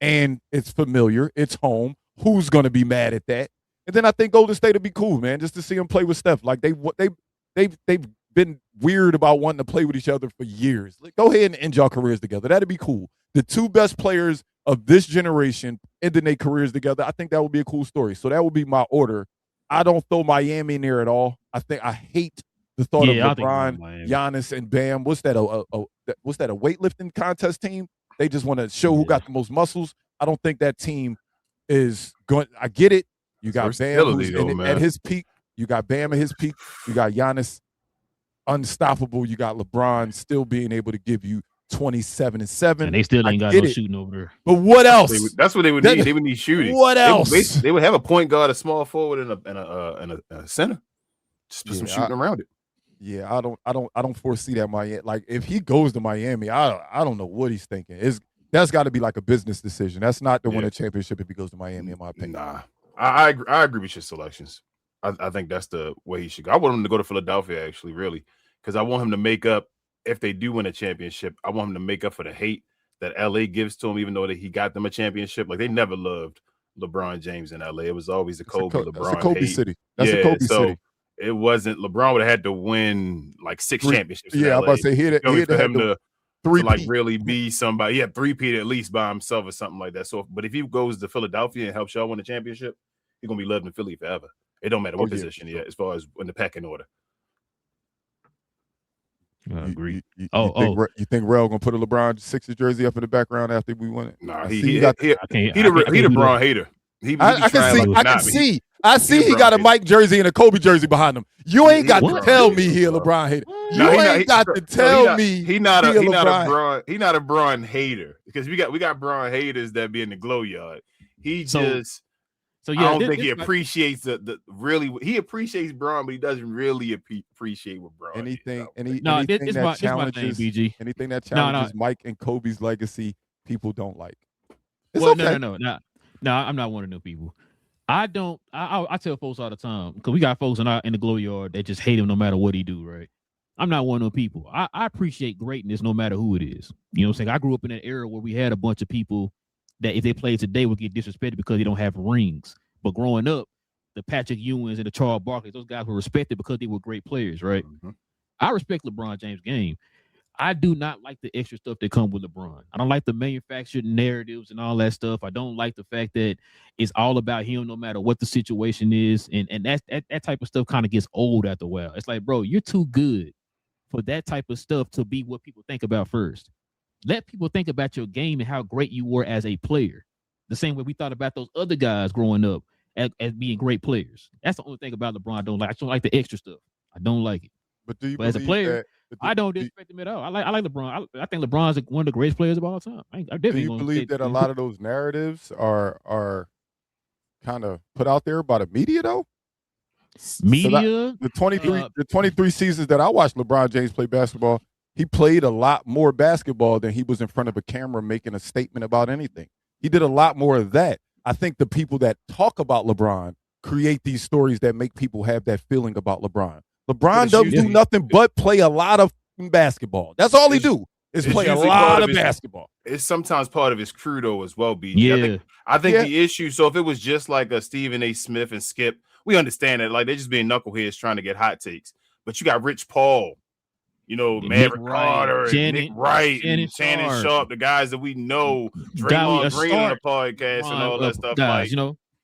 And it's familiar. It's home. Who's going to be mad at that? And then I think Golden State would be cool, man, just to see him play with Steph. Like, they've been weird about wanting to play with each other for years. Like, go ahead and end your careers together. That'd be cool. The 2 best players of this generation ending their careers together. I think that would be a cool story. So that would be my order. I don't throw Miami in there at all. I hate the thought of LeBron, Giannis, and Bam. What's that? A weightlifting contest team? They just want to show who got the most muscles. I don't think that team is going. I get it. You got Bam at his peak. You got Bam at his peak. You got Giannis unstoppable. You got LeBron still being able to give you 27 and 7. And they still ain't got no shooting over there. But what else? That's what they would need. They would need shooting. What else? They would have a point guard, a small forward, and a center. Just put some shooting around it. Yeah, I don't foresee that Miami. Like, if he goes to Miami, I don't know what he's thinking. That's got to be like a business decision. That's not to win a championship if he goes to Miami, in my opinion. Nah, I agree with your selections. I think that's the way he should go. I want him to go to Philadelphia, actually, really, because I want him to make up. If they do win a championship, I want him to make up for the hate that LA gives to him, even though that he got them a championship. Like, they never loved LeBron James in LA. It was always a Kobe, LeBron. That's a Kobe city. That's a Kobe city. It wasn't. LeBron would have had to win like 6 championships. Yeah, I was about to say he had for him to like really be somebody. He had 3-peat at least by himself or something like that. So, but if he goes to Philadelphia and helps y'all win a championship, he's gonna be loved in Philly forever. It don't matter what position he as far as in the pecking order. I agree. You think Rel gonna put a LeBron Sixers jersey up in the background after we win it? Nah, he the LeBron hater. I see he got a Mike jersey and a Kobe jersey behind him. You ain't got to tell me he a LeBron hater. You ain't got to tell me he not a Bron hater, because we got Bron haters that be in the glow yard. I don't think he appreciates he appreciates Bron, but he doesn't really appreciate what Bron anything that challenges Mike and Kobe's legacy, people don't like. No, I'm not one of them people. I tell folks all the time, because we got folks in the glow yard that just hate him no matter what he do, right? I'm not one of those people. I appreciate greatness no matter who it is. You know what I'm saying? I grew up in that era where we had a bunch of people that if they played today would get disrespected because they don't have rings. But growing up, the Patrick Ewings and the Charles Barkley, those guys were respected because they were great players, right? Mm-hmm. I respect LeBron James' game. I do not like the extra stuff that come with LeBron. I don't like the manufactured narratives and all that stuff. I don't like the fact that it's all about him no matter what the situation is. And that type of stuff kind of gets old after a while. It's like, bro, you're too good for that type of stuff to be what people think about first. let people think about your game and how great you were as a player. The same way we thought about those other guys growing up as being great players. That's the only thing about LeBron I don't like. I don't like the extra stuff. I don't like it. But do you But as a believe player, that? I don't disrespect him at all. I like LeBron. I think LeBron's one of the greatest players of all time. I Do definitely you gonna believe that a lot of those narratives are kind of put out there by the media though? media. The 23 seasons that I watched LeBron James play basketball, he played a lot more basketball than he was in front of a camera making a statement about anything. He did a lot more of that. I think the people that talk about LeBron create these stories that make people have that feeling about LeBron. LeBron doesn't do nothing but play a lot of basketball. That's all he do is play a lot of basketball. It's sometimes part of his crew though as well, BG. Yeah. I think the issue, so if it was just like a Stephen A. Smith and Skip, we understand that. Like, they're just being knuckleheads trying to get hot takes. But you got Rich Paul, Maverick Carter, and Nick Wright, and Shannon Sharp, the guys that we know, Draymond Green on the podcast and all that stuff. Guys,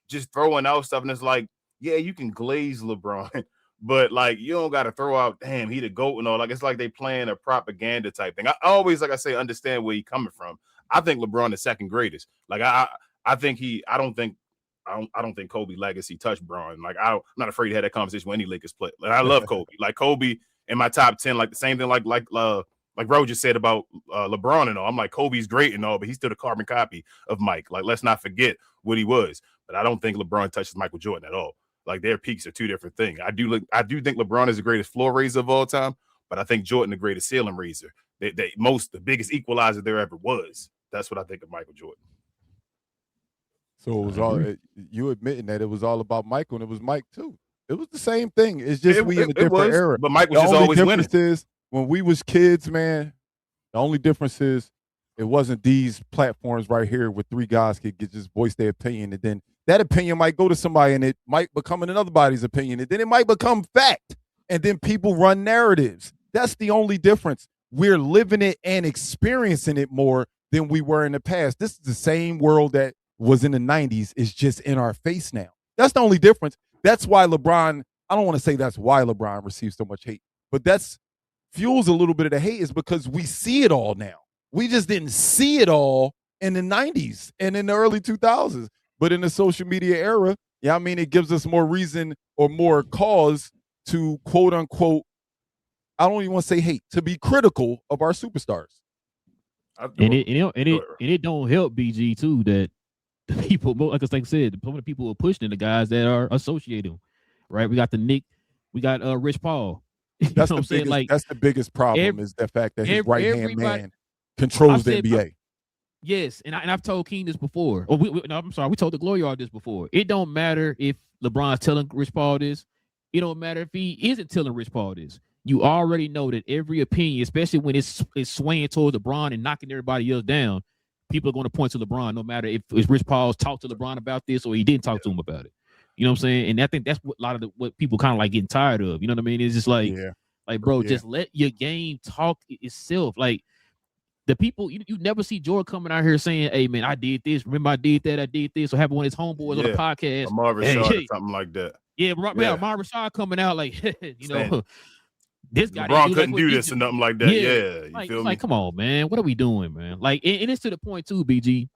just throwing out stuff. And it's like, yeah, you can glaze LeBron, but like, you don't got to throw out, damn, he the GOAT and all. Like, it's like they playing a propaganda type thing. I always, like I say, understand where he's coming from. I think LeBron is second greatest. Like, I don't think Kobe legacy touched Bron. Like, I'm not afraid to have that conversation with any Lakers play. Like, I love Kobe. Like, Kobe in my top 10, like the same thing like Ro just said about LeBron and all. I'm like, Kobe's great and all, but he's still a carbon copy of Mike. Like, let's not forget what he was. But I don't think LeBron touches Michael Jordan at all. Like, their peaks are two different things. I do think LeBron is the greatest floor raiser of all time, but I think Jordan the greatest ceiling raiser. The biggest equalizer there ever was. That's what I think of Michael Jordan. So it was all you admitting that it was all about Michael, and it was Mike too. It was the same thing. It's just we in a different era. But Mike was just always winning. Is when we was kids, man. The only difference is it wasn't these platforms right here where three guys could just voice their opinion, and then that opinion might go to somebody, and it might become another body's opinion, and then it might become fact, and then people run narratives. That's the only difference. We're living it and experiencing it more than we were in the past. This is the same world that was in the 90s. It's just in our face now. That's the only difference. That's why LeBron, I don't want to say that's why LeBron receives so much hate, but that's fuels a little bit of the hate is because we see it all now. We just didn't see it all in the 90s and in the early 2000s. But in the social media era, it gives us more reason or more cause to quote unquote, I don't even want to say hate, to be critical of our superstars. And it don't help BG too that the people, like I said, some of the people are pushing the guys that are associated, right? We got we got Rich Paul. That's the biggest. Like, that's the biggest problem is the fact that his right hand man controls the NBA. Yes, and I've told King this before. We told the Glory Yard this before. It don't matter if LeBron's telling Rich Paul this. It don't matter if he isn't telling Rich Paul this. You already know that every opinion, especially when it's swaying towards LeBron and knocking everybody else down, people are going to point to LeBron, no matter if Rich Paul's talked to LeBron about this or he didn't talk to him about it. You know what I'm saying? And I think that's what a lot of what people kind of like getting tired of. You know what I mean? It's just like, just let your game talk itself. Like, the people, you never see Jordan coming out here saying, hey, man, I did this. Remember, I did that. I did this. Or having one of his homeboys on the podcast. Marvin Shaw or something like that. Yeah, Marvin Shaw coming out like, this guy LeBron couldn't do this or nothing like that. Yeah, you feel me? Like, come on, man. What are we doing, man? Like, and it's to the point too, BG.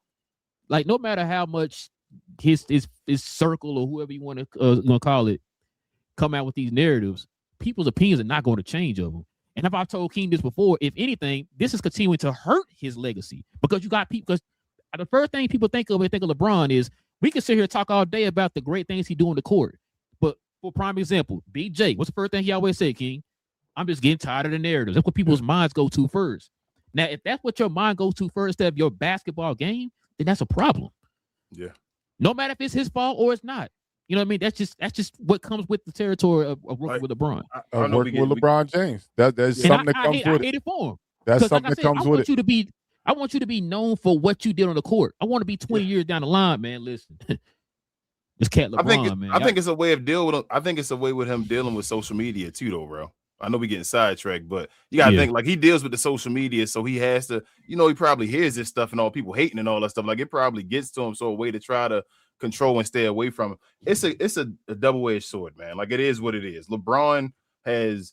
Like, no matter how much his circle or whoever you want to call it come out with these narratives, people's opinions are not going to change of them. And if I've told King this before, if anything, this is continuing to hurt his legacy because you got people. Because the first thing people think of when they think of LeBron is we can sit here and talk all day about the great things he do on the court. But for prime example, BJ, what's the first thing he always said, King? I'm just getting tired of the narratives. That's what people's minds go to first. Now, if that's what your mind goes to first of your basketball game, then that's a problem. Yeah. No matter if it's his fault or it's not. You know what I mean? That's just what comes with the territory of working with LeBron. Working with LeBron James. That's something that comes with it. I hate it for him. That's something that comes with it. I want you to be known for what you did on the court. I want to be 20 years down the line, man. Listen. This cat LeBron, man. I think it's a way of dealing with him. I think it's a way with him dealing with social media too, though, bro. I know we're getting sidetracked, but you gotta think like he deals with the social media, so he has to, he probably hears this stuff and all people hating and all that stuff. Like, it probably gets to him. So a way to try to control and stay away from him. It's a double-edged sword, man. Like, it is what it is. LeBron has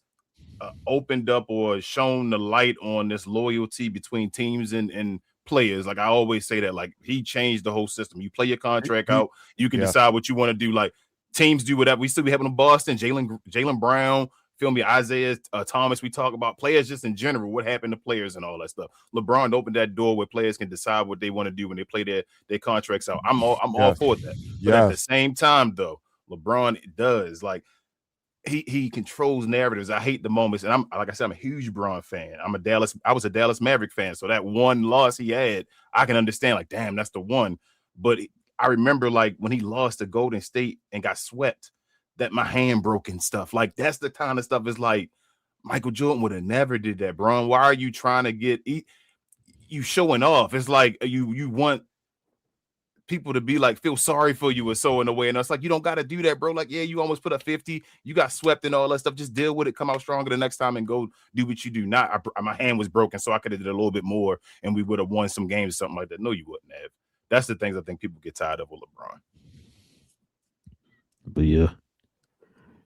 opened up or shown the light on this loyalty between teams and players. Like I always say that, like he changed the whole system. You play your contract out, you can decide what you want to do. Like teams do whatever. We still be having in Boston, Jaylen Brown, feel me, Isaiah Thomas. We talk about players just in general, what happened to players and all that stuff. LeBron opened that door where players can decide what they want to do when they play their contracts out. I'm all for that. But at the same time, though, LeBron does like he controls narratives. I hate the moments, and like I said, I'm a huge Bron fan. I was a Dallas Maverick fan, so that one loss he had, I can understand. Like, damn, that's the one. But I remember like when he lost to Golden State and got swept, that my hand broke and stuff. Like that's the kind of stuff. Is like Michael Jordan would have never did that, Bron. Why are you trying to get you showing off? It's like you want people to be like feel sorry for you or so in a way, and it's like you don't got to do that, bro. Like, yeah, you almost put up 50, you got swept and all that stuff. Just deal with it, come out stronger the next time, and go do what you do. Not my hand was broken, so I could have did a little bit more, and we would have won some games or something like that. No, you wouldn't have. That's the things I think people get tired of with LeBron. But yeah.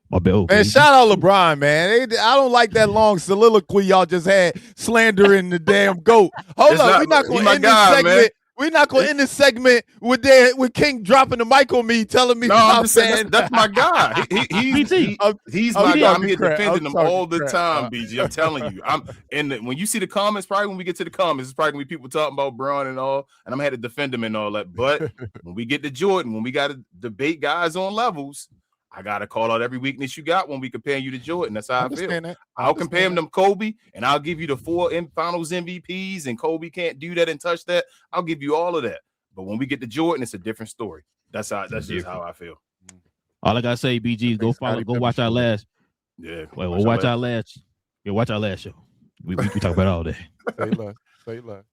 Man, shout out LeBron, man. I don't like that long soliloquy y'all just had slandering the damn GOAT. Hold up, we're not going to end this segment. Man. We're not going to end this segment with King dropping the mic on me, telling me. No, I'm just saying that's my guy. He's my guy. I'm here defending him all the time, BG. I'm telling you. When you see the comments, probably when we get to the comments, it's probably going to be people talking about Bron and all, and I'm going to have to defend him and all that. But when we get to Jordan, when we got to debate guys on levels, I got to call out every weakness you got when we compare you to Jordan. That's how I feel. I'll compare him to Kobe, and I'll give you the 4 finals MVPs, and Kobe can't do that and touch that. I'll give you all of that. But when we get to Jordan, it's a different story. That's just how I feel. All I got to say, BG, go watch our last. Yeah. We'll watch our last. Yeah, watch our last show. We talk about it all day. Say less.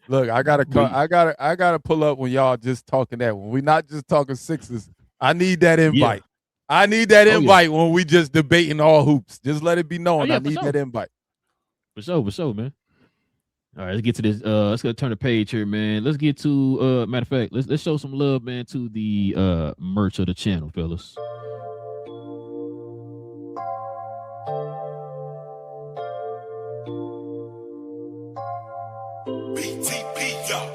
Look, I gotta pull up when y'all just talking that. When we not just talking Sixers, I need that invite. Yeah. I need that invite when we just debating all hoops. Just let it be known. I need that invite. For sure, man. All right, let's get to this. Let's go turn the page here, man. Let's get to matter of fact, let's show some love, man, to the merch of the channel, fellas. BTP, yo.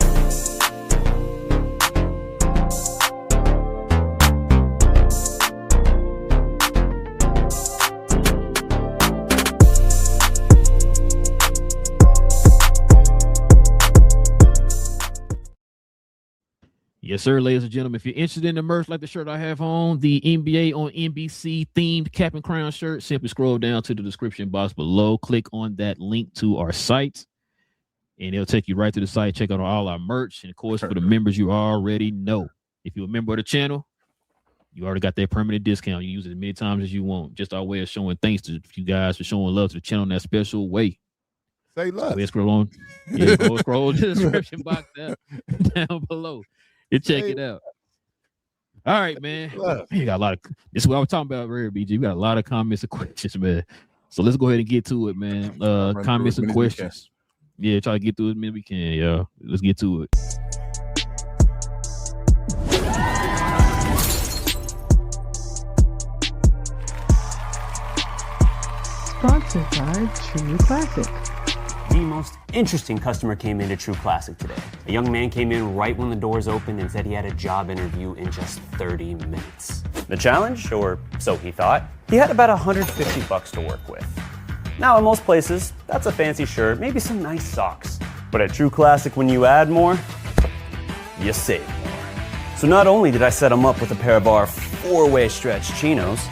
Yes, sir, ladies and gentlemen. If you're interested in the merch like the shirt I have on, the NBA on NBC themed cap and crown shirt, simply scroll down to the description box below. Click on that link to our site, and it'll take you right to the site. Check out all our merch. And, of course, for the members, you already know. If you're a member of the channel, you already got that permanent discount. You use it as many times as you want. Just our way of showing thanks to you guys for showing love to the channel in that special way. Say love. So scroll on. Yeah, go scroll to the description box down below. Check it out. All right, man. You got a lot of this is what I was talking about earlier, BG. We got a lot of comments and questions, man. So let's go ahead and get to it, man. Comments and questions. Yeah, try to get through as many as we can, yeah. Let's get to it. Sponsored by True Classic. The most interesting customer came into True Classic today. A young man came in right when the doors opened and said he had a job interview in just 30 minutes. The challenge, or so he thought, he had about $150 to work with. Now, in most places, that's a fancy shirt, maybe some nice socks. But at True Classic, when you add more, you save more. So not only did I set him up with a pair of our 4-way stretch chinos,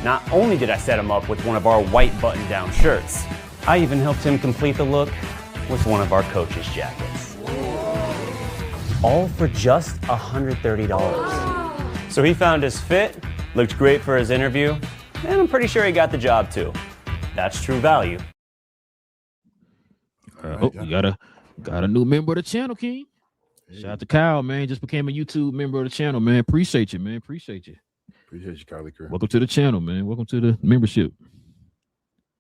not only did I set him up with one of our white button-down shirts, I even helped him complete the look with one of our coach's jackets. All for just $130. So he found his fit, looked great for his interview, and I'm pretty sure he got the job too. That's true value. We got a new member of the channel, King. Shout out to Kyle, man. Just became a YouTube member of the channel, man. Appreciate you, man. Appreciate you, Kylie Kerr. Welcome to the channel, man. Welcome to the membership.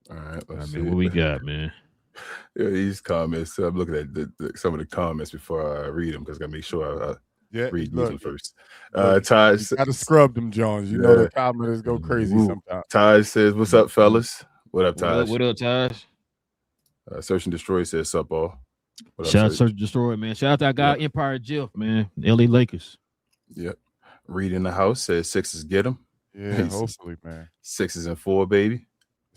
All right, let's see. Man, what we got, man? Yeah, these comments. I'm looking at some of the comments before I read them because I got to make sure Yeah, Read these look, one first. look, Taj, you gotta scrub them, Jones. You know the commenters go crazy Woo. sometimes. Taj says, "What's up, fellas? What up, What up, Taj?" what up, Taj? Search and Destroy says, "Sup, all." What Shout up, out to Search Destroy, man. Shout out to our guy Empire Jeff, man. LA Lakers. Yep. Reed in the house says Sixers get him. Yeah, hopefully, man. 6 and 4, baby.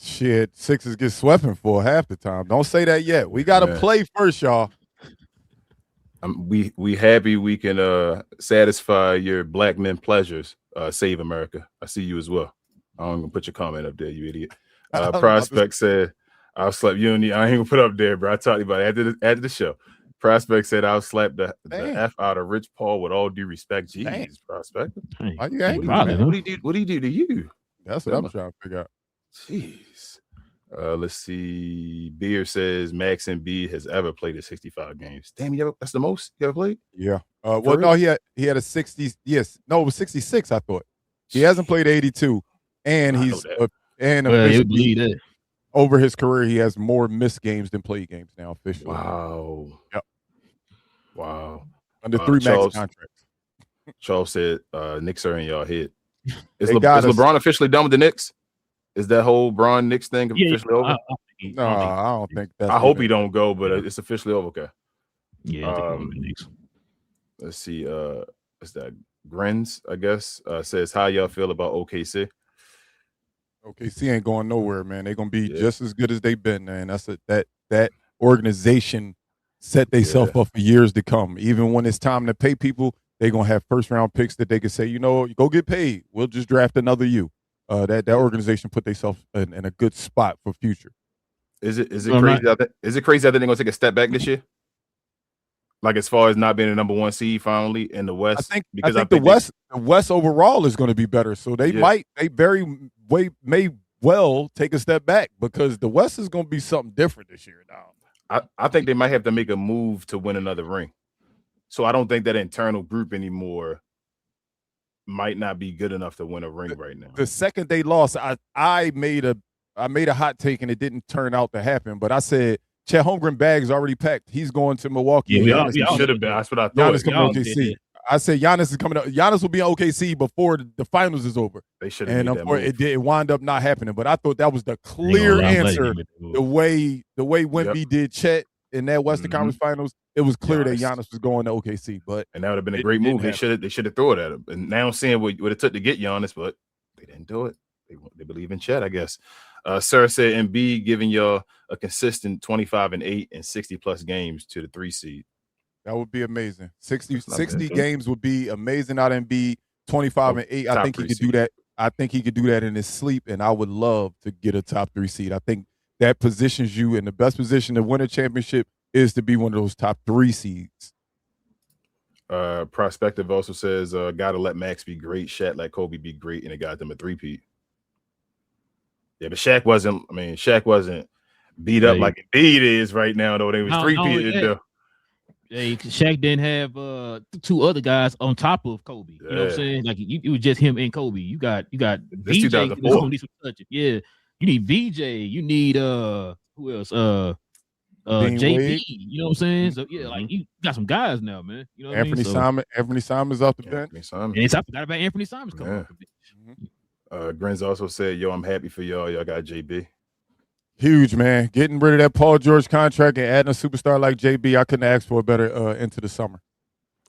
Shit, Sixers get swept in for half the time. Don't say that yet. We got to play first, y'all. We happy we can satisfy your black men pleasures. Save America. I see you as well. I'm gonna put your comment up there, you idiot. Prospect said, "I'll slap you." I ain't gonna put up there, bro. I talked about it after the show. Prospect said, "I'll slap the F out of Rich Paul with all due respect." Jeez, Prospect. Why you angry, What man? do you do to you? That's what I'm trying to figure out. Jeez. Let's see. Beer says Max Embiid has ever played at 65 games. Damn, that's the most you ever played? Yeah. Well, no, he had a 60. Yes, no, it was 66. I thought he hasn't played 82, and he's officially over his career, he has more missed games than played games now officially. Wow. Yep. Wow. Under 3 max contracts. Charles said, Knicks are in y'all head. Is LeBron officially done with the Knicks? Is that whole Bron Knicks thing officially over? No, I don't think that's. I hope he don't go, but it's officially over. Okay. Yeah. Let's see. Is that Grins? I guess says, "How y'all feel about OKC?" OKC ain't going nowhere, man. They're gonna be just as good as they've been, man. That's that organization set themselves up for years to come. Even when it's time to pay people, they're gonna have first round picks that they can say, you know, go get paid. We'll just draft another you. That organization put themselves in a good spot for future. Is it crazy? Is it crazy that they're gonna take a step back this year? Like as far as not being the number 1 seed finally in the West? I think the West overall is going to be better. So they may well take a step back because the West is going to be something different this year now. I think they might have to make a move to win another ring. So I don't think that internal group anymore might not be good enough to win a ring right now. The second they lost, I made a hot take and it didn't turn out to happen. But I said Chet Holmgren bag's already packed. He's going to Milwaukee. Yeah, we should have been. That's what I thought. Giannis coming to OKC. I said Giannis is coming up. Giannis will be in OKC before the finals is over. They should have. And it wound up not happening. But I thought that was the clear answer. The way Wemby did Chet in that Western Conference Finals, it was clear that Giannis was going to OKC. And that would have been a great move. They should have thrown it at him. And now I'm seeing what it took to get Giannis, but they didn't do it. They believe in Chet, I guess. Sir said Embiid giving y'all a consistent 25 and 8 and 60 plus games to the 3 seed. That would be amazing. 60 games would be amazing out of Embiid. 25 and 8. I think he could do that. I think he could do that in his sleep, and I would love to get a top 3 seed. I think that positions you in the best position to win a championship is to be one of those top 3 seeds. Prospective also says, gotta let Max be great. Shaq let Kobe be great, and it got them a 3-peat. Yeah, but Shaq wasn't beat up like Embiid is right now, though. They was 3-peat. Yeah, Shaq didn't have 2 other guys on top of Kobe. You know what I'm saying? Like it was just him and Kobe. You got this VJ. 2004. Yeah, you need VJ. You need who else? JB. Wade. You know what I'm saying? So yeah, like you got some guys now, man. You know what Anthony Simon. Anthony Simon's off the bench. And I forgot about Anthony Simon's coming off the bench. Grins also said, "Yo, I'm happy for y'all. Y'all got JB." Huge, man. Getting rid of that Paul George contract and adding a superstar like JB, I couldn't ask for a better into the summer.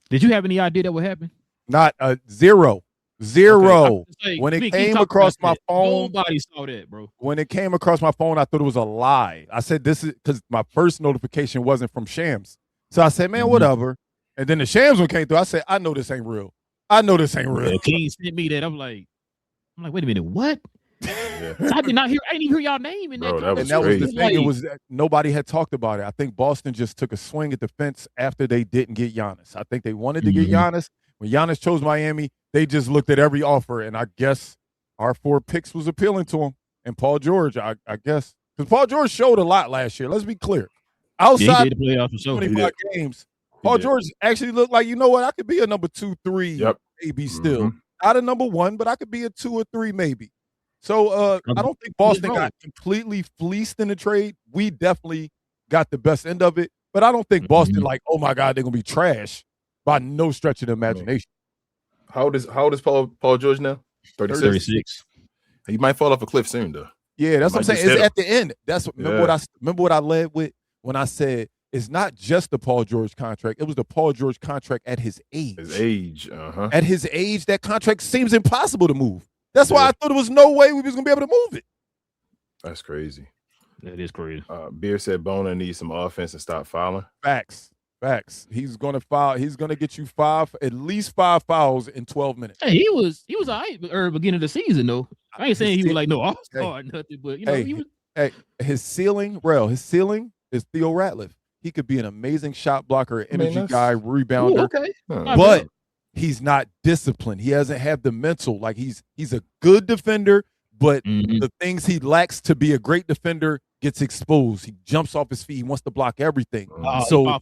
Did you have any idea that would happen? Not zero. Okay. When it came across my phone, nobody saw that, bro. When it came across my phone, I thought it was a lie. I said, this is because my first notification wasn't from Shams. So I said, man, whatever. And then the Shams one came through. I said, I know this ain't real. Yeah, King sent me that. I'm like, wait a minute, what? Yeah. I didn't hear y'all name in that. Bro, that was the thing. It was nobody had talked about it. I think Boston just took a swing at the fence after they didn't get Giannis. I think they wanted to get Giannis. When Giannis chose Miami, they just looked at every offer, and I guess our 4 picks was appealing to him. And Paul George, I guess, because Paul George showed a lot last year. Let's be clear. Outside he did 25 games, Paul George actually looked like, you know what, I could be a number 2, 3, maybe still. Not a number 1, but I could be a 2 or 3 maybe. So I don't think Boston got completely fleeced in the trade. We definitely got the best end of it. But I don't think Boston like, oh, my God, they're going to be trash by no stretch of the imagination. How old is Paul George now? 36? 36. He might fall off a cliff soon, though. Yeah, that's what I'm Might just saying. It's hit at the end. That's what, remember what I led with when I said it's not just the Paul George contract. It was the Paul George contract at his age. At his age, that contract seems impossible to move. That's why I thought there was no way we was gonna be able to move it. That's crazy. That is crazy. Beer said Bona needs some offense and stop fouling. Facts. He's gonna foul. He's gonna get you at least 5 fouls in 12 minutes. Hey, he was all right beginning of the season though. I ain't saying he was like no all-star or nothing, but he was. Hey, his ceiling is Theo Ratliff. He could be an amazing shot blocker, energy guy, rebounder. Okay. But he's not disciplined. He doesn't have the mental. Like he's a good defender, but the things he lacks to be a great defender gets exposed. He jumps off his feet. He wants to block everything. So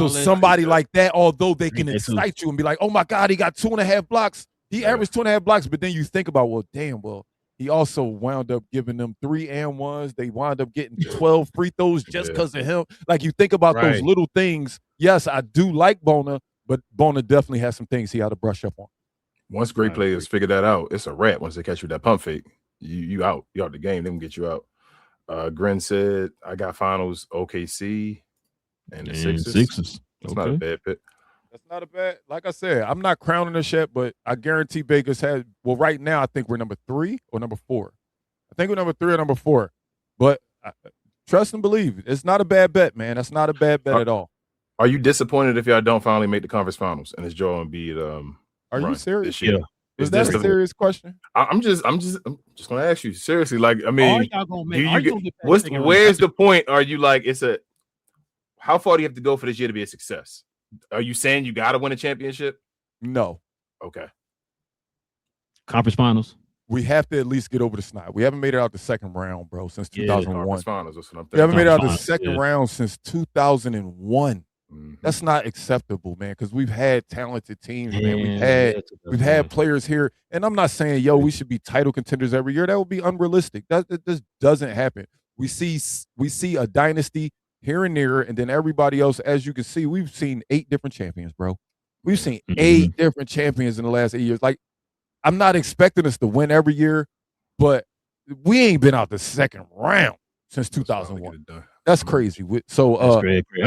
somebody like that, although they can excite you and be like, oh my God, he got 2.5 blocks. He averaged 2.5 blocks. But then you think about, he also wound up giving them 3 and 1s. They wound up getting 12 free throws just because of him. Like you think about those little things. Yes, I do like Bona, but Bona definitely has some things he had to brush up on. Once great players figure that out, it's a wrap. Once they catch you with that pump fake, you out. You out the game. They can get you out. Gren said, I got finals OKC and the Sixers. That's not a bad pick. That's not a bad. Like I said, I'm not crowning us yet, but I guarantee Vegas has. Well, right now I think we're number 3 or number 4. I think we're number 3 or number 4. But trust and believe, it's not a bad bet, man. That's not a bad bet at all. Are you disappointed if y'all don't finally make the conference finals and it's Joel Embiid? Are you serious? Yeah. Is that a serious question? I'm just gonna ask you seriously. Like, I mean, where's the point? Are you like how far do you have to go for this year to be a success? Are you saying you got to win a championship? No. Okay. Conference finals. We have to at least get over the snide. We haven't made it out the second round, bro, since 2001. Conference finals. That's what I'm thinking. We haven't made it out the second round since 2001. That's not acceptable, man, because we've had talented teams, man. We've had players here, and I'm not saying, we should be title contenders every year. That would be unrealistic. That just doesn't happen. We see a dynasty here and there, and then everybody else, as you can see, we've seen 8 different champions, bro. We've seen 8 different champions in the last 8 years. Like, I'm not expecting us to win every year, but we ain't been out the second round since 2001. That's crazy. So I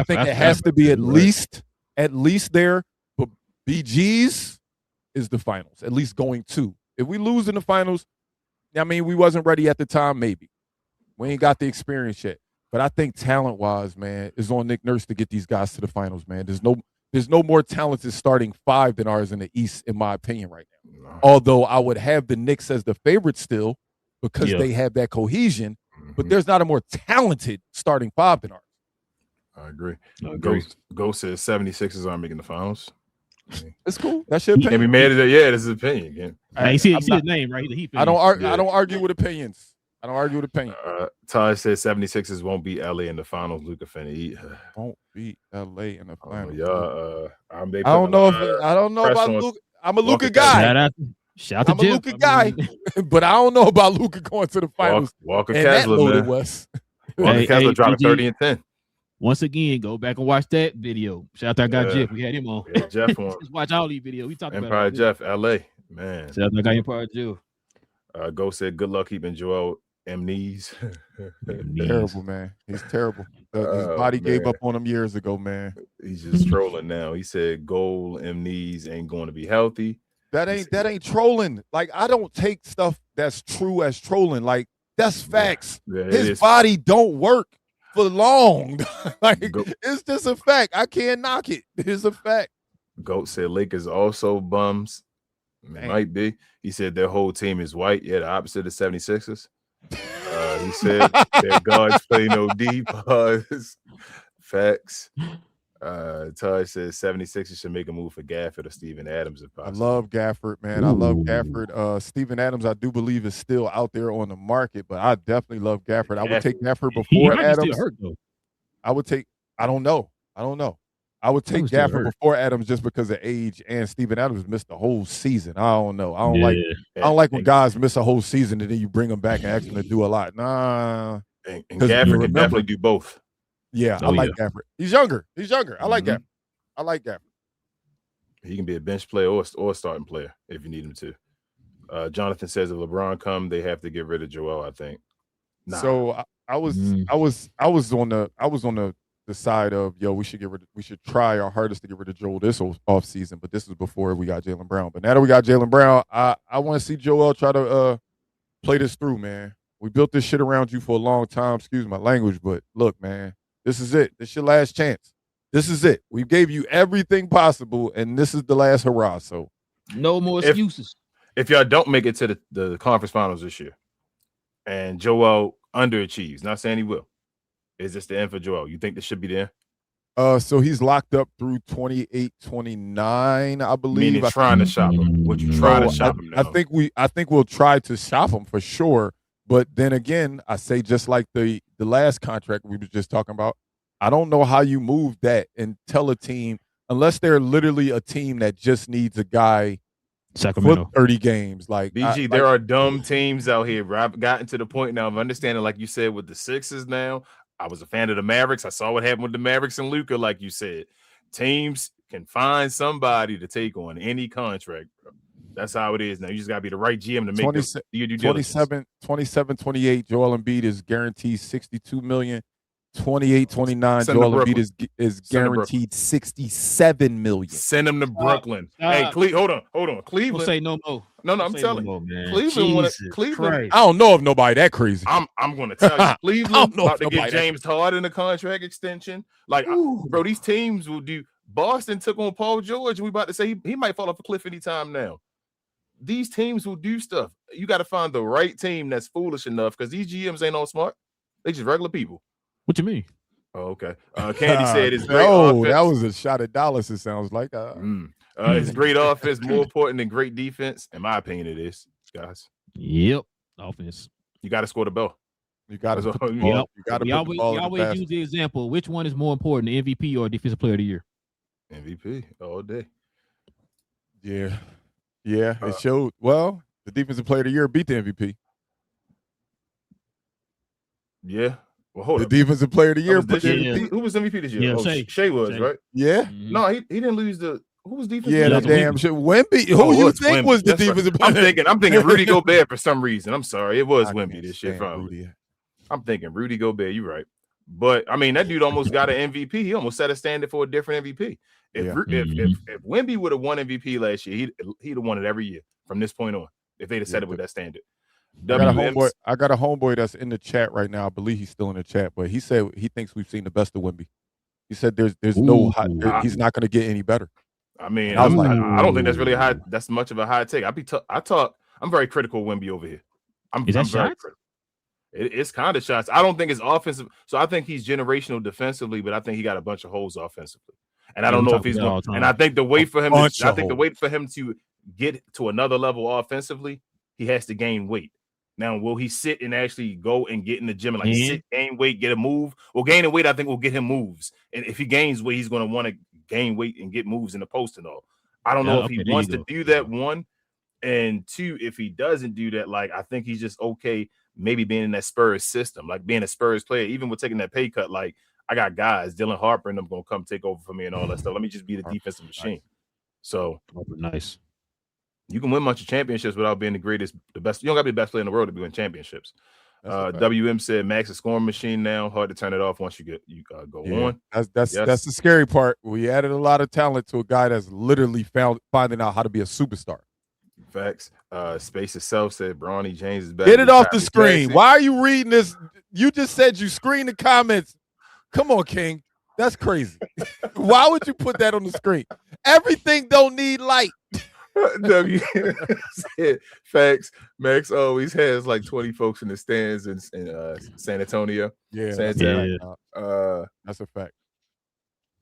think it has to be at least there. But BG's is the finals, at least going to. If we lose in the finals, I mean, we wasn't ready at the time, maybe. We ain't got the experience yet. But I think talent-wise, man, it's on Nick Nurse to get these guys to the finals, man. There's no more talented starting 5 than ours in the East, in my opinion, right now. Although I would have the Knicks as the favorite still because they have that cohesion. But there's not a more talented starting 5 than ours. I agree. Ghost says 76ers aren't making the finals. It's cool. That's your opinion. Can't be mad at that. Yeah, this is opinion. Again. I see his name, right? I don't argue with opinions. Ty says 76ers won't beat LA in the finals. Luka finna eat. Won't beat LA in the finals. I don't know about Luka. I'm a Luka guy. Shout out to I'm a Luka guy, but I don't know about Luka going to the finals. Walker Kessler, man. Walker Kessler dropped 30 and 10. Once again, go back and watch that video. Shout out to our guy Jeff. We had him on. Yeah, Jeff on. Just watch all these videos. We talked about Empire Jeff, LA, man. Shout out to our guy Empire Jeff. Go said, good luck keeping Joel Embiid. Terrible, man. He's terrible. His body gave up on him years ago, man. He's just trolling now. He said, goal Embiid ain't going to be healthy. That ain't trolling. Like, I don't take stuff that's true as trolling. Like, that's facts. Yeah, his body don't work for long. It's just a fact. I can't knock it. It's a fact. Goat said Lakers also bums. Might be. He said their whole team is white. Yeah, the opposite of 76ers. He said their guards play no deep. Facts. Taj says 76ers should make a move for Gafford or Steven Adams if possible. I love Gafford, man. I love Gafford. Steven Adams, I do believe, is still out there on the market, but I definitely love Gafford. I would take Gafford before Adams. I would take. I don't know. I would take Gafford before Adams just because of age, and Steven Adams missed the whole season. I don't know. I don't like when guys miss a whole season and then you bring them back and ask them to do a lot. Nah. And Gafford can definitely do both. Yeah, I like Gafford. He's younger. I like Gafford. He can be a bench player or starting player if you need him to. Jonathan says if LeBron come, they have to get rid of Joel. I think. Nah. So I was on the side of we should try our hardest to get rid of Joel this off season, but this is before we got Jaylen Brown. But now that we got Jaylen Brown, I want to see Joel try to play this through, man. We built this shit around you for a long time. Excuse my language, but look, man, this is it. This is your last chance. This is it. We gave you everything possible, and this is the last hurrah. So no more excuses. If y'all don't make it to the conference finals this year, and Joel underachieves, not saying he will, is this the end for Joel? You think this should be the end? So he's locked up through 28, 29, I believe. Meaning trying to shop him. Would you try to shop him now? I think we'll try to shop him for sure. But then again, I say just like the last contract we were just talking about, I don't know how you move that and tell a team, unless they're literally a team that just needs a guy Sacramento for 30 games. Like BG, there are dumb teams out here. Bro. I've gotten to the point now of understanding, like you said, with the Sixers now. I was a fan of the Mavericks. I saw what happened with the Mavericks and Luka, like you said. Teams can find somebody to take on any contract, bro. That's how it is now. You just got to be the right GM to make your due diligence. 27, 28, Joel Embiid is guaranteed $62 million. 28, 29, Joel Embiid is guaranteed $67 million. Send him to Brooklyn. Hey, hold on. Cleveland. Don't say no more. No, I'm telling you. Cleveland. I don't know if nobody that crazy. I'm going to tell you. Cleveland about to get James Harden a contract extension. Like, bro, these teams will do. Boston took on Paul George. We about to say he might fall off a cliff anytime now. These teams will do stuff. You got to find the right team that's foolish enough, because these GMs ain't all smart. They just regular people. What you mean? Oh, okay. Candy said it's great offense. That was a shot at Dallas, it sounds like. It's great offense, more important than great defense. In my opinion, it is, guys. Yep. Offense. You got to score the ball. You got to put the ball. Yep. You got to put the ball. You always use the example. Which one is more important, the MVP or Defensive Player of the Year? MVP all day. Yeah. It showed. Well, the Defensive Player of the Year beat the MVP. Yeah. Well, hold the Defensive Player of the Year. Who was MVP this year? Shea was, right? Yeah. Mm-hmm. No, he didn't lose the. Who was defensive? Yeah, the damn shit. Wemby. Who you think was the defensive player? I'm thinking Rudy Gobert for some reason. I'm sorry, it was Wemby this year. Probably. I'm thinking Rudy Gobert. You're right, but I mean that dude almost got an MVP. He almost set a standard for a different MVP. If Wemby would have won MVP last year, he'd have won it every year from this point on. If they'd have set it with that standard. I got a homeboy that's in the chat right now. I believe he's still in the chat, but he said he thinks we've seen the best of Wemby. He said there's he's not going to get any better. I mean, I don't think that's really high. That's much of a high take. I'm very critical of Wemby over here. I'm very critical. It's kind of shots. I don't think it's offensive. So I think he's generational defensively, but I think he got a bunch of holes offensively. And I don't know if he's going. And I think the way for him to get to another level offensively, he has to gain weight. Now, will he sit and actually go and get in the gym and sit, gain weight, get a move? Well, gaining weight, I think, will get him moves. And if he gains weight, he's going to want to gain weight and get moves in the post and all. I don't know if he wants to do that, one. And two, if he doesn't do that, like, I think he's just okay maybe being in that Spurs system, like being a Spurs player, even with taking that pay cut. Like, I got guys, Dylan Harper and them going to come take over for me and all that stuff. Let me just be the defensive machine. So nice. You can win a bunch of championships without being the best. You don't got to be the best player in the world to be winning championships. WM said Max is scoring machine now. Hard to turn it off once you go on. That's the scary part. We added a lot of talent to a guy that's literally finding out how to be a superstar. Facts. Space itself said Bronny James is better. Get it off the screen. Jackson. Why are you reading this? You just said you screen the comments. Come on, King. That's crazy. Why would you put that on the screen? Everything don't need light. W said facts. Max always has like 20 folks in the stands in San Antonio. Yeah, that's a fact.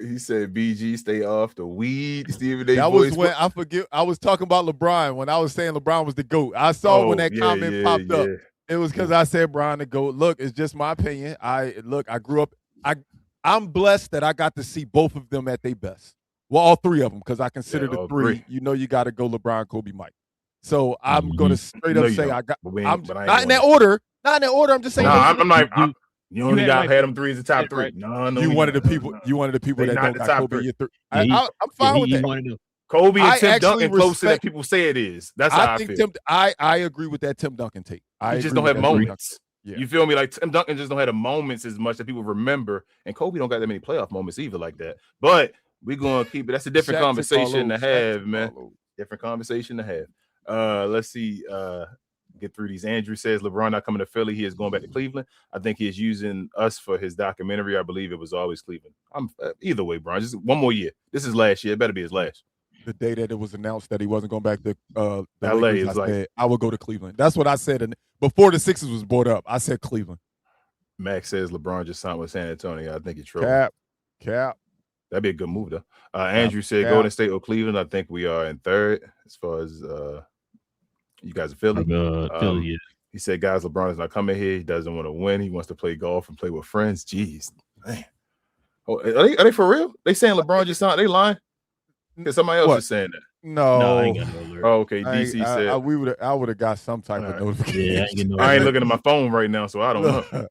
He said BG stay off the weed. Stephen A. That was when I was talking about LeBron when I was saying LeBron was the GOAT. I saw when that comment popped up. It was because I said Bron the GOAT. Look, it's just my opinion. I grew up. I'm blessed that I got to see both of them at their best. Well, all three of them, because I consider the three. You know, you got to go LeBron, Kobe, Mike. So I'm going to straight up say I got. I'm not in that order. Not in that order. I'm just saying. No, I'm like. You only got had them three as the top three. No. You one of the people. You one of the people that don't got Kobe in your three. I'm fine with that. Kobe and I Tim actually Duncan closer than respect. people say it is. That's how I feel. I agree with that Tim Duncan take. He just don't have moments. Yeah. You feel me? Like Tim Duncan just don't have the moments as much that people remember, and Kobe don't got that many playoff moments either like that. But we're gonna keep it. That's a different conversation to have, man. Different conversation to have. Let's see. Get through these. Andrew says LeBron not coming to Philly. He is going back to Cleveland. I think he is using us for his documentary. I believe it was always Cleveland. I'm either way, Brian. Just one more year. This is last year. It better be his last. The day that it was announced that he wasn't going back to the LA, Lakers, I said I would go to Cleveland. That's what I said. And before the Sixers was brought up, I said Cleveland. Max says LeBron just signed with San Antonio. I think he's true. Cap. That'd be a good move, though. Andrew said Golden State or Cleveland. I think we are in third as far as you guys are Philly. Philly, yeah. He said, guys, LeBron is not coming here. He doesn't want to win. He wants to play golf and play with friends. Jeez, man. Oh, are they for real? They saying LeBron just signed? They lying? Because somebody else is saying that. No, I ain't got no alert. Oh, okay. DC said I would have got some type of notification. Yeah, I ain't looking at my phone right now, so I don't know.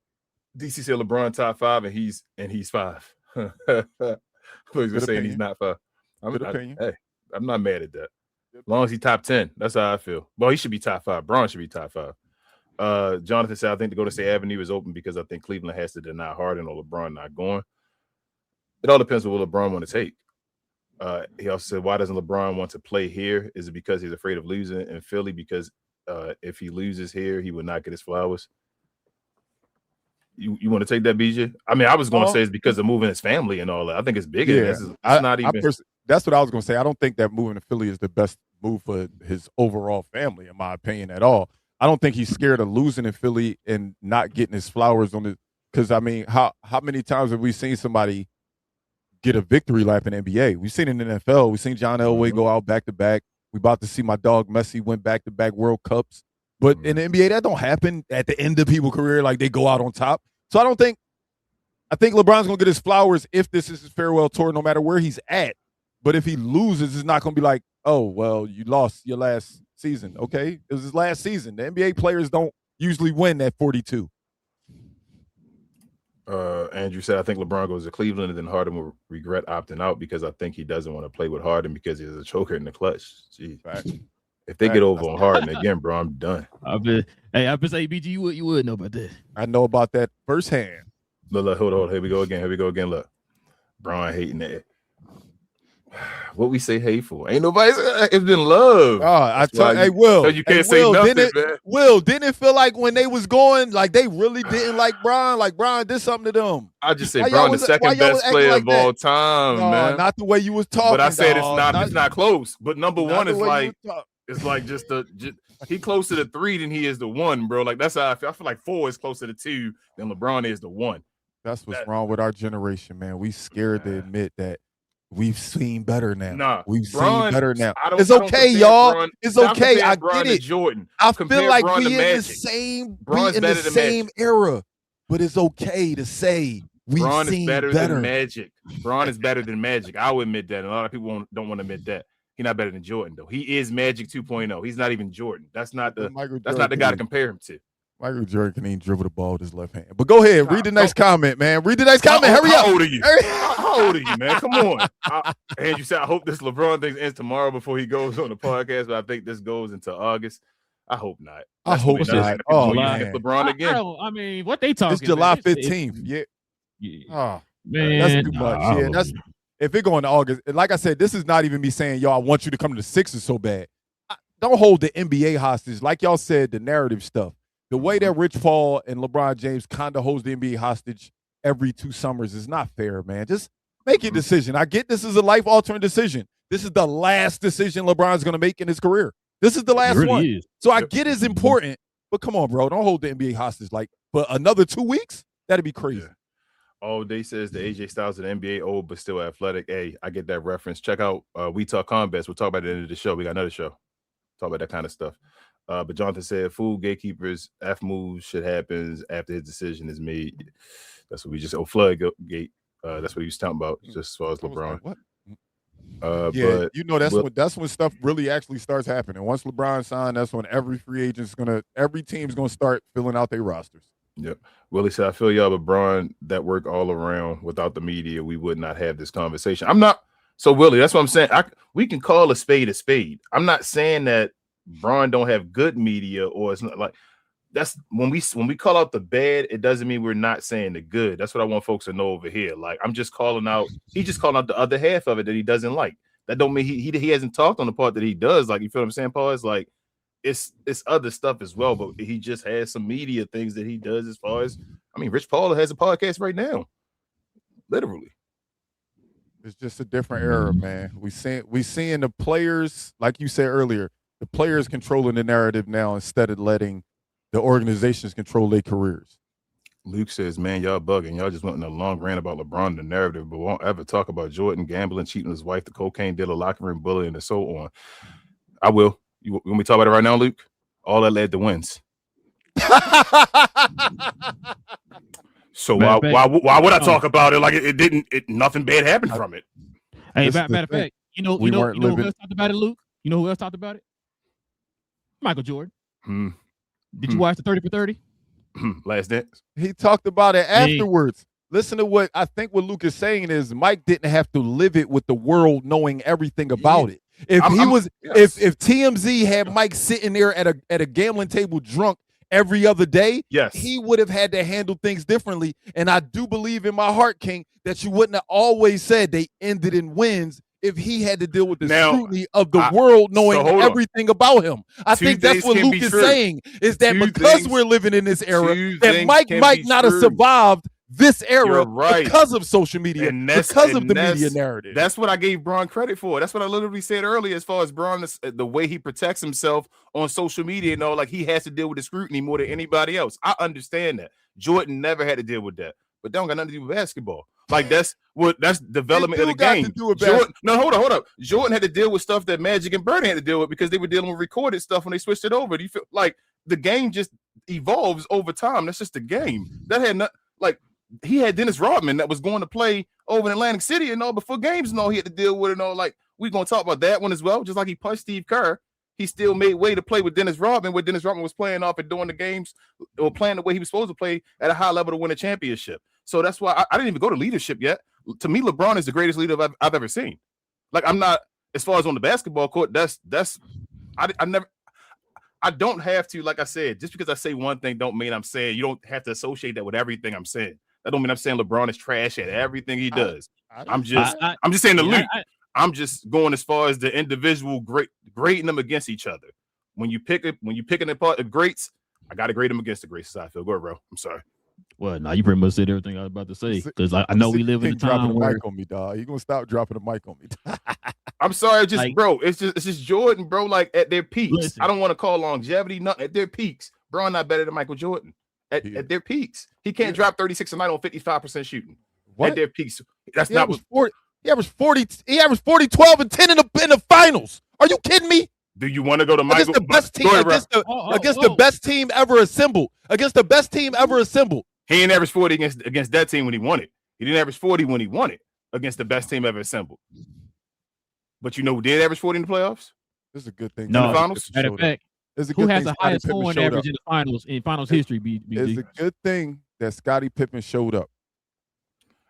DC said LeBron top 5 and he's 5. He's gonna say he's not 5. Hey, I'm not mad at that. As long as he's top 10, that's how I feel. Well, he should be top 5. Braun should be top 5. Jonathan said, I think the Golden State Avenue is open because I think Cleveland has to deny Harden or LeBron not going. It all depends on what LeBron want to take. He also said, why doesn't LeBron want to play here? Is it because he's afraid of losing in Philly? Because if he loses here, he would not get his flowers. You want to take that, BJ? I mean, I was going to say it's because of moving his family and all that. I think it's bigger. Yeah, it's not even. That's what I was going to say. I don't think that moving to Philly is the best move for his overall family, in my opinion, at all. I don't think he's scared of losing in Philly and not getting his flowers on it. Because, I mean, how many times have we seen somebody get a victory lap in the NBA? We've seen it in the NFL. We've seen John Elway go out back-to-back. We're about to see my dog Messi win back-to-back World Cups. But in the NBA, that don't happen at the end of people's career, like they go out on top. So I think LeBron's going to get his flowers if this is his farewell tour, no matter where he's at. But if he loses, it's not going to be like, oh, well, you lost your last season. Okay, it was his last season. The NBA players don't usually win at 42. Andrew said, I think LeBron goes to Cleveland and then Harden will regret opting out because I think he doesn't want to play with Harden because he's a choker in the clutch. Jeez. If they get over on Harden again, bro, I'm done. I've been saying, BG, you would know about that. I know about that firsthand. Look, hold on. Here we go again. Look, Bron hating that. What we say hateful? Ain't nobody. It's been love. I tell you, hey, Will, you can't say nothing, man. Will, didn't it feel like when they was going, like they really didn't like Bron? Like Bron did something to them. I just said Bron the second best player of all time, man. Not the way you was talking. But I said it's not close. But number one is like it's like just he closer to 3 than he is the 1, bro. Like that's how I feel. I feel like 4 is closer to 2 than LeBron is the 1. That's what's wrong with our generation, man. We scared to admit that. We've seen better now. Nah, we've seen better now. It's okay, y'all. It's okay. I get it. Jordan. I feel like we in the same era, but it's okay to say we've seen better. Than Magic. Bron is better than Magic. I will admit that. And a lot of people don't want to admit that. He's not better than Jordan, though. He is Magic 2.0. He's not even Jordan. That's not the guy to compare him to. Michael Jordan can even dribble the ball with his left hand. But go ahead, read the next comment, man. Read the next comment. Hurry up. How old are you? How old are you, man? Come on. And you said, I hope this LeBron thing ends tomorrow before he goes on the podcast, but I think this goes into August. I hope not. I hope not. Oh, man. LeBron again. I mean, what they talking? It's July 15th. Yeah. Oh, man. That's too much. That's if it going to August. Like I said, this is not even me saying, yo, I want you to come to the Sixers so bad. Don't hold the NBA hostage. Like y'all said, the narrative stuff. The way that Rich Paul and LeBron James kind of holds the NBA hostage every 2 summers is not fair, man. Just make your decision. I get this is a life-altering decision. This is the last decision LeBron's going to make in his career. This is the last one. Is. So I get it's important, but come on, bro. Don't hold the NBA hostage like for another 2 weeks. That'd be crazy. Yeah. All day says the AJ Styles of the NBA old but still athletic. Hey, I get that reference. Check out We Talk Combats. We'll talk about it at the end of the show. We got another show. Talk about that kind of stuff. But Jonathan said, "Fool gatekeepers, F moves should happen after his decision is made." That's what we just Floodgate. That's what he was talking about, just as far as LeBron. Like, but you know that's when stuff really actually starts happening. Once LeBron signed, that's when every free agent's every team's gonna start filling out their rosters. Yep. Willie said, "I feel y'all, but Bron that work all around. Without the media, we would not have this conversation." I'm not. So Willie, that's what I'm saying. We can call a spade a spade. I'm not saying that Bron don't have good media, or it's not like that's when we call out the bad, it doesn't mean we're not saying the good. That's what I want folks to know over here. Like I'm just calling out, he's just calling out the other half of it that he doesn't like. That don't mean he hasn't talked on the part that he does. Like, you feel what I'm saying, Paul? It's like it's other stuff as well, but he just has some media things that he does as far as, I mean, Rich Paul has a podcast right now. Literally. It's just a different era, man. We seeing the players, like you said earlier, the players controlling the narrative now instead of letting the organizations control their careers. Luke says, man, y'all bugging. Y'all just went in a long rant about LeBron, the narrative, but won't ever talk about Jordan gambling, cheating on his wife, the cocaine dealer, locker room bullying, and so on. I will. You want me to talk about it right now, Luke? All that led to wins. So why would I talk about it like it didn't? Nothing bad happened from it. Hey, matter of fact, you know who else talked about it, Luke? You know who else talked about it? Michael Jordan. Did you watch the 30 for 30? Last Dance. He talked about it afterwards. Listen to what Luke is saying is Mike didn't have to live it with the world knowing everything about it. If if TMZ had Mike sitting there at a gambling table drunk every other day, yes, he would have had to handle things differently. And I do believe in my heart, King, that you wouldn't have always said they ended in wins if he had to deal with the scrutiny of the world knowing everything about him. I think that's what Luke is saying, is that because we're living in this era, that Mike might not have survived this era because of social media, and because of the media narrative. That's what I gave Bron credit for. That's what I literally said earlier, as far as Bron, the way he protects himself on social media, like he has to deal with the scrutiny more than anybody else. I understand that. Jordan never had to deal with that, but that don't got nothing to do with basketball. Like that's development of the game. Jordan, hold up. Jordan had to deal with stuff that Magic and Bird had to deal with because they were dealing with recorded stuff when they switched it over. Do you feel like the game just evolves over time? That's just the game. That had not like he had Dennis Rodman that was going to play over in Atlantic City and all before games and all he had to deal with and all. Like we're gonna talk about that one as well. Just like he punched Steve Kerr, he still made way to play with Dennis Rodman, where Dennis Rodman was playing off and doing the games or playing the way he was supposed to play at a high level to win a championship. So that's why I didn't even go to leadership yet. To me, LeBron is the greatest leader I've ever seen. Like I'm not, as far as on the basketball court, I don't have to, like I said, just because I say one thing don't mean I'm saying you don't have to associate that with everything I'm saying. That don't mean I'm saying LeBron is trash at everything he does. I'm just saying the league. I'm just going as far as the individual grading them against each other. When you picking apart the greats, I got to grade them against the greats. I feel good, bro. I'm sorry. Well, now you pretty much said everything I was about to say because I know we live in a time where mic on me, dog. You gonna stop dropping the mic on me? I'm sorry, bro. It's just Jordan, bro. Like at their peaks, listen, I don't want to call longevity. Nothing at their peaks. Bron not better than Michael Jordan at their peaks. He can't drop 36 a night on 55% shooting. What? At their peaks. That's not what 40. He averaged 40. He averaged 40, 12, and 10 in the finals. Are you kidding me? Do you want to go to Michael? Against the best team, against the best team ever assembled. Against the best team ever assembled. He didn't average 40 against that team when he won it. He didn't average 40 when he won it against the best team ever assembled. But you know who did average 40 in the playoffs? This is a good thing. No, in the finals? Matter of fact, who has the highest scoring average in finals history? It's a good thing that Scottie Pippen showed up.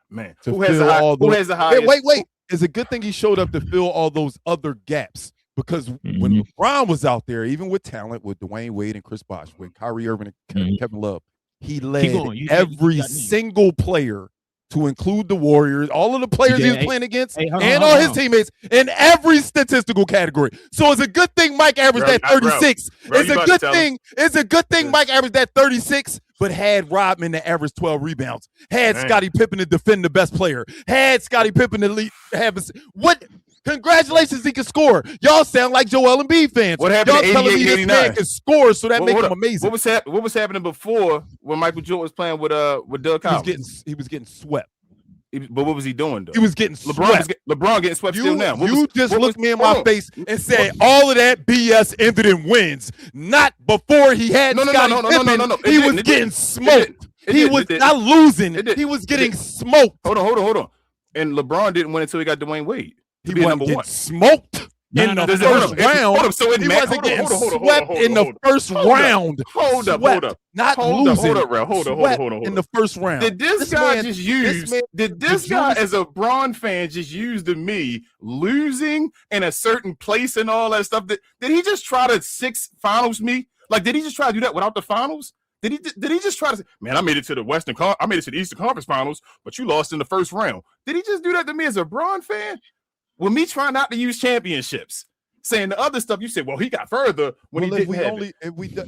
Man, who has the highest? Wait. It's a good thing he showed up to fill all those other gaps. Because when LeBron was out there, even with talent, with Dwayne Wade and Chris Bosh, with Kyrie Irving and Kevin Love, he led every single player, to include the Warriors, all of the players he was playing against, and all his teammates in every statistical category. So it's a good thing Mike averaged that 36. It's a good thing Mike averaged that 36, but had Rodman to average 12 rebounds. Had Scottie Pippen to defend the best player. Had Scottie Pippen to what? Congratulations, he can score. Y'all sound like Joel Embiid fans. What happened Y'all in 88, telling me this man can score, so that makes him amazing. What was happening before when Michael Jordan was playing with Doug Collins? He was getting swept. But what was he doing though? He was getting swept. LeBron getting swept still now. You just looked me in my face and said all of that BS ended in wins. Not before he had Scottie Pippen. He was getting smoked. He was not losing. He was getting smoked. Hold on. And LeBron didn't win until he got Dwayne Wade. He wasn't getting smoked. in the Does it- first hold up, round. hold up, so it He ma- wasn't hold on, getting hold on, hold on, swept hold on, in the hold on. first Hold up, round. hold up, Swept, hold up. not Hold up, losing. hold up, Rel. Hold on, Swept hold on. in the first round. Did this guy man- just use? man- Did this the guy, Judas- as a Braun fan, just use to me losing in a certain place and all that stuff? Did he just try to six finals me? Like, did he just try to do that without the finals? Did he just try to say, man, I made it to the I made it to the Eastern Conference Finals, but you lost in the first round? Did he just do that to me as a Braun fan? With me trying not to use championships, saying the other stuff, you said, well, he got further when he didn't have it.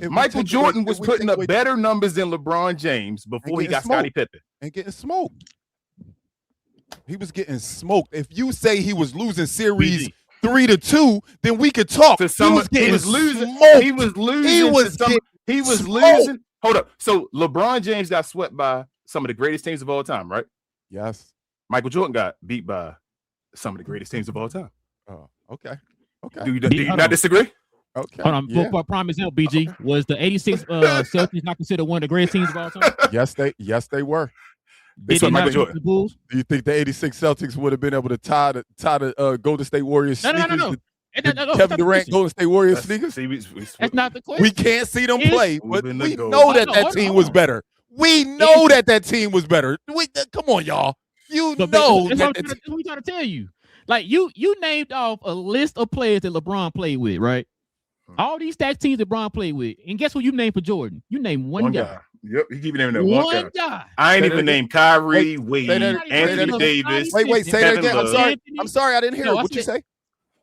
Michael Jordan was putting up better numbers than LeBron James before he got Scottie Pippen. And getting smoked. He was getting smoked. If you say he was losing series 3-2, then we could talk. He was losing. Hold up. So LeBron James got swept by some of the greatest teams of all time, right? Yes. Michael Jordan got beat by some of the greatest teams of all time. Oh, okay. Okay. Do you not disagree? Okay. Hold on. Yeah. For prime example, BG, was the 86 Celtics not considered one of the greatest teams of all time? Yes, they were. Did they Michael not Jordan. the Bulls? Do you think the 86 Celtics would have been able to tie the Golden State Warriors No. sneakers? No, Kevin Durant Golden State Warriors sneakers? That's not the question. We can't see them play, but Moving the we goal. know that Hold on, team hold was on. better. We know that team was better. Come on, y'all. You But know that's that. what we trying to tell you. Like you named off a list of players that LeBron played with, right? All these stacked teams that LeBron played with, and guess what you named for Jordan? You named one guy. Yep, he keep naming that One guy. I ain't Say even that named Kyrie, Wait, Wade, say that- Anthony say that- Davis. Wait, say that Kevin again. Love. I'm sorry, I didn't hear No, it. I What'd you said- say?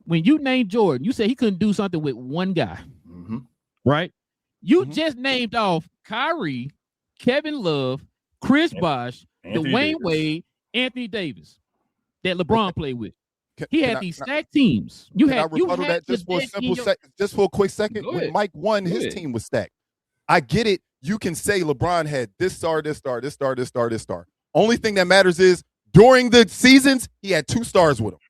When you named Jordan, you said he couldn't do something with one guy, Mhm. right? You Mhm. just named off Kyrie, Kevin Love, Chris Bosh, Anthony Dwayne Davis. Wade, Anthony Davis that LeBron played with. He Can had I- these stacked teams. You Can I had you rebuttal had that just for a the simple best in sec, just for a quick second? Go When ahead. Mike won, Go his ahead. team was stacked. I get it. You can say LeBron had this star, this star, this star, this star, this star. Only thing that matters is during the seasons, he had 2 stars with him.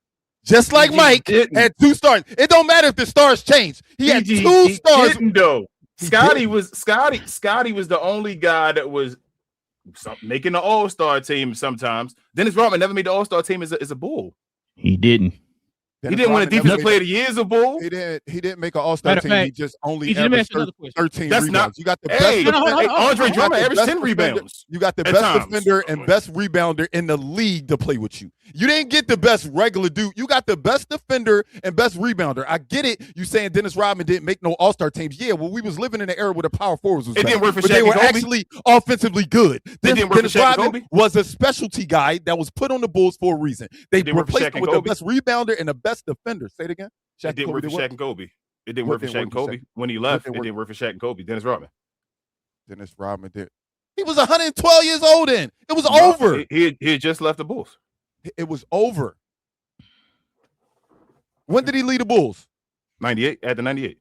Just like He Mike didn't. had 2 stars. It don't matter if the stars change. He had PG, 2 he stars. didn't, though. He Scotty didn't. was the only guy that was making the All-Star team sometimes. Dennis Rodman never made the All-Star team as a Bull. He didn't. He didn't win a Defensive Player of the Year as a Bull. He didn't make an All-Star Matter of team. He fact, just only He just averaged asked another question. 13 That's rebounds. not- You got the Hey, best. No, hold on, hold on, Andre hold on. Drummond the averaged best 10 defender- rebounds. You got the at best times. defender and best rebounder in the league to play with you. You didn't get the best regular dude. You got the best defender and best rebounder. I get it. You saying Dennis Rodman didn't make no All-Star teams. Yeah, well, we was living in an era where the power forwards was It better, didn't work for but Shaq they and were Kobe. actually offensively good. didn't work for Dennis Shaq and Rodman Kobe. was a specialty guy that was put on the Bulls for a reason. They didn't work for replaced Shaq him and with the Kobe. best rebounder and the best defender. Say it again. It didn't work for did what? Shaq and Kobe. It didn't What work for didn't Shaq work and for Kobe. Shaq? When he left, didn't it work? didn't work for Shaq and Kobe. Dennis Rodman. Dennis Rodman did. He was 112 years old then. It was No, over. He had just left the Bulls. It was over. When did he lead the Bulls? 98, after 98.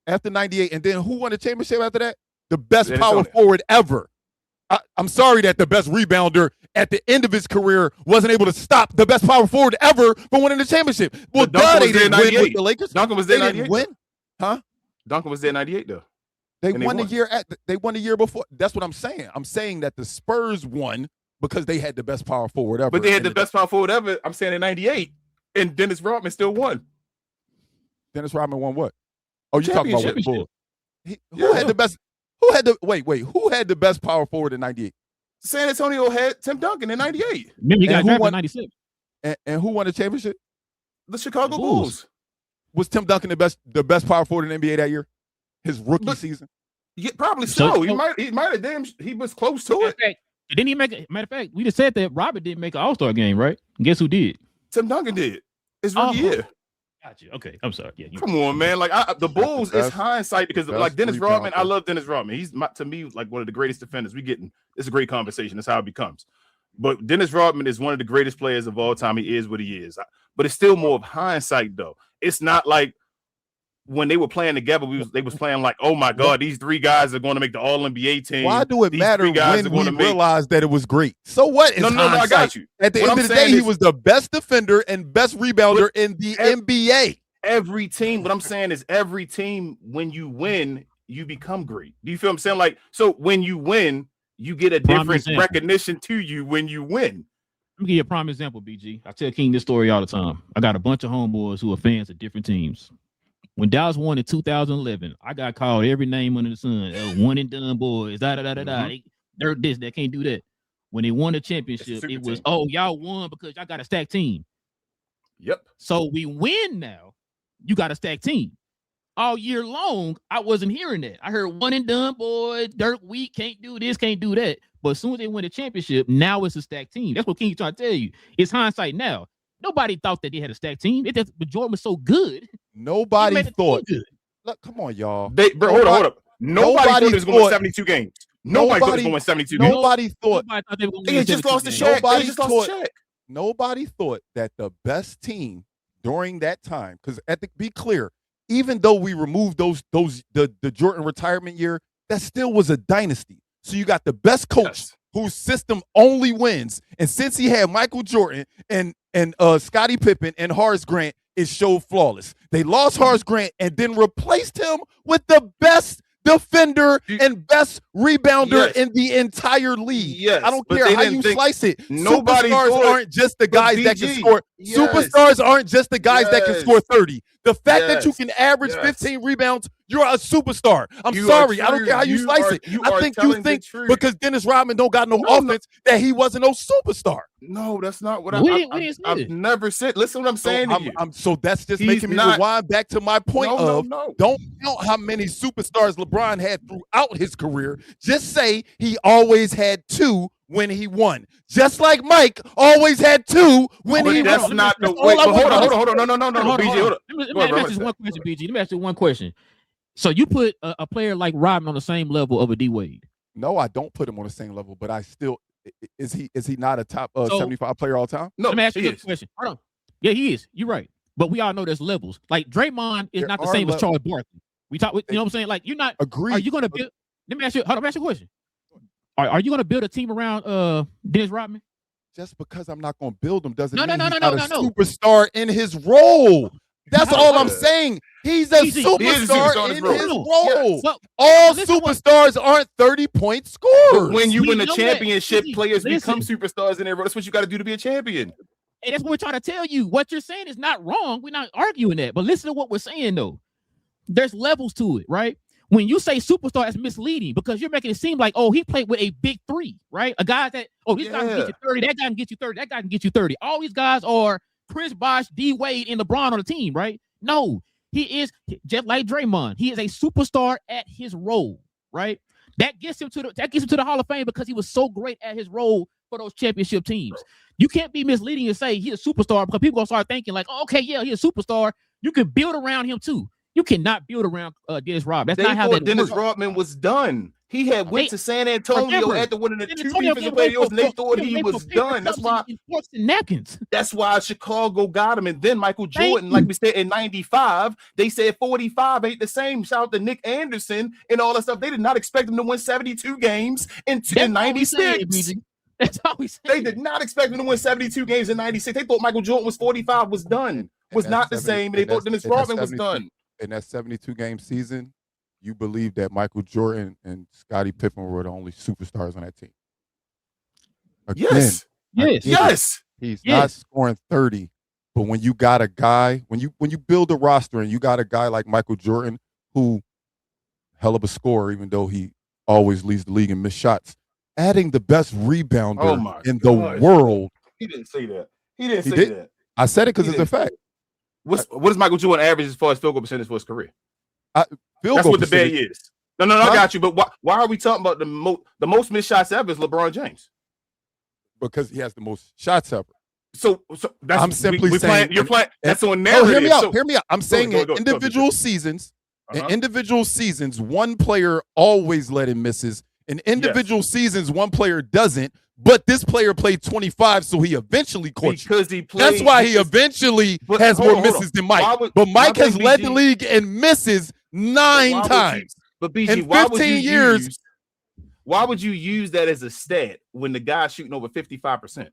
After 98. And then who won the championship after that? The best Dennis power Rodman. forward ever. I'm sorry that the best rebounder at the end of his career wasn't able to stop the best power forward ever from winning the championship. Well, But Duncan they was there in didn't win with 98. the Lakers. Duncan was They there in didn't 98. win. Huh? Duncan was there in 98, though. They And they won the won. year they won the year before. That's what I'm saying. I'm saying that the Spurs won because they had the best power forward ever. But they had And the best power forward ever. I'm saying in 98. And Dennis Rodman still won. Dennis Rodman won what? Oh, you talking about with the Championship. Bulls? Who had the best? Who had the wait? Who had the best power forward in '98? San Antonio had Tim Duncan in 98. Remember, he And got who drafted won- in 96. And who won the championship? The Chicago The Bulls. Bulls. Was Tim Duncan the best power forward in the NBA that year? His rookie season. Yeah, probably So- so. He might have damn. He was close to Matter it. of fact, didn't he make? Matter of fact, we just said that Robert didn't make an All-Star game, right? And guess who did? Tim Duncan did. His rookie Oh. year. Gotcha. Okay, I'm sorry. Yeah, Come on, man. Like the Bulls is best- hindsight because the like best Dennis Rodman. I rebounder. love Dennis Rodman. He's to me like one of the greatest defenders. It's a great conversation. That's how it becomes. But Dennis Rodman is one of the greatest players of all time. He is what he is. But it's still more of hindsight though. It's not like when they were playing together, they was playing like, oh my God, these 3 guys are going to make the All NBA team. Why do it These matter 3 guys when are we gonna make- realized that it was great? So what? It's No, I hindsight. got you. At the What end I'm of the day, saying he is- was the best defender and best rebounder in the NBA. Every team, what I'm saying is every team, when you win, you become great. Do you feel what I'm saying? Like, so when you win, you get a Prime different example. recognition to you when you win. me give you a prime example, BG. I tell King this story all the time. I got a bunch of homeboys who are fans of different teams. When Dallas won in 2011, I got called every name under the sun. One and done boys, They're this, they can't do that. When they won the championship, it was, y'all won because y'all got a stacked team. Yep. So we win now. You got a stacked team. All year long, I wasn't hearing that. I heard one and done, boys, dirt weak, can't do this, can't do that. But as soon as they win the championship, now it's a stacked team. That's what King's trying to tell you. It's hindsight now. Nobody thought that they had a stacked team. But Jordan was so good. Nobody thought. Look, come on, y'all. Hold up. Nobody thought it was going to win 72 games. Nobody thought it was going to win 72 games. Nobody thought they were going to win 72 just lost the Shaq. Nobody thought that the best team during that time, because be clear, even though we removed the Jordan retirement year, that still was a dynasty. So you got the best coach whose system only wins, and since he had Michael Jordan and Scottie Pippen and Horace Grant, it showed flawless. They lost Horace Grant and then replaced him with the best defender and best rebounder in the entire league. Yes, I don't care how you slice it. Nobody Superstars aren't just the guys that can score. Superstars aren't just the guys that can score 30. The fact that you can average 15 rebounds, you're a superstar. I'm sorry. I don't care how you slice it. I think you think because Dennis Rodman don't got no offense that he wasn't no superstar. No, that's not what I've never said. Listen what I'm saying to you. So that's just making me rewind back to my point don't count how many superstars LeBron had throughout his career. Just say he always had 2 when he won. Just like Mike always had 2 when he won. That's not the way. Hold on. No, BG, hold on. Let me ask you one question, BG. Let me ask you one question. So you put a player like Rodman on the same level of a D Wade? No, I don't put him on the same level, but I still is he not a top 75 player all time? No, let me ask you a question. Hold on. Yeah, he is. You're right. But we all know there's levels. Like Draymond is not the same as Charles Barkley. We talk, you know what I'm saying? Like you're not. Agreed. Are you going to build? Let me ask you. Hold on. Let me ask you a question. Are you going to build a team around Dennis Rodman? Just because I'm not going to build him doesn't mean he's not a superstar in his role. That's all I'm saying. He's a superstar in his role. Yeah. All superstars aren't 30-point scorers. But when you win a championship, players become superstars in their role. That's what you got to do to be a champion. Hey, that's what we're trying to tell you. What you're saying is not wrong. We're not arguing that. But listen to what we're saying, though. There's levels to it, right? When you say superstar, it's misleading because you're making it seem like, he played with a big 3, right? A guy that, this guy can get you 30, that guy can get you 30, that guy can get you 30. All these guys are Chris Bosh, D Wade, and LeBron on the team, right? No, he is just like Draymond. He is a superstar at his role, right? That gets him to the Hall of Fame because he was so great at his role for those championship teams. You can't be misleading and say he's a superstar because people gonna start thinking like, he's a superstar. You can build around him too. You cannot build around Dennis Rodman. That's not how that Dennis Rodman was done. He had went to San Antonio after winning the 2 defensive player of the year, and they thought he was done. That's why Chicago got him. And then Michael Jordan, like we said in '95, they said 45 ain't the same. Shout out to Nick Anderson and all that stuff. They did not expect him to win 72 games in '96. That's all we said. They did not expect him to win 72 games in '96. They thought Michael Jordan was 45, was done, was not the same. And they thought Dennis Rodman was done. In that 72-game season, you believe that Michael Jordan and Scottie Pippen were the only superstars on that team. Again, yes. He's not scoring 30, but when you got a guy, when you build a roster and you got a guy like Michael Jordan, who hell of a scorer, even though he always leads the league in missed shots, adding the best rebounder in the world. He didn't say that. He didn't say that. I said it because it's a fact. What does Michael Jordan average as far as field goal percentage for his career? That's what the bet is. No, I got you. But why are we talking about the most missed shots ever is LeBron James? Because he has the most shots ever. So that's I'm simply saying you're playing. That's on narrative. Hear me out. I'm saying in individual seasons, one player always let him misses. In individual seasons, one player doesn't. But this player played 25, so he eventually caught you. That's why he eventually has more misses than Mike. But Mike has led the league in misses 9 times. But BG, in 15 years. Why would you use that as a stat when the guy's shooting over 55%?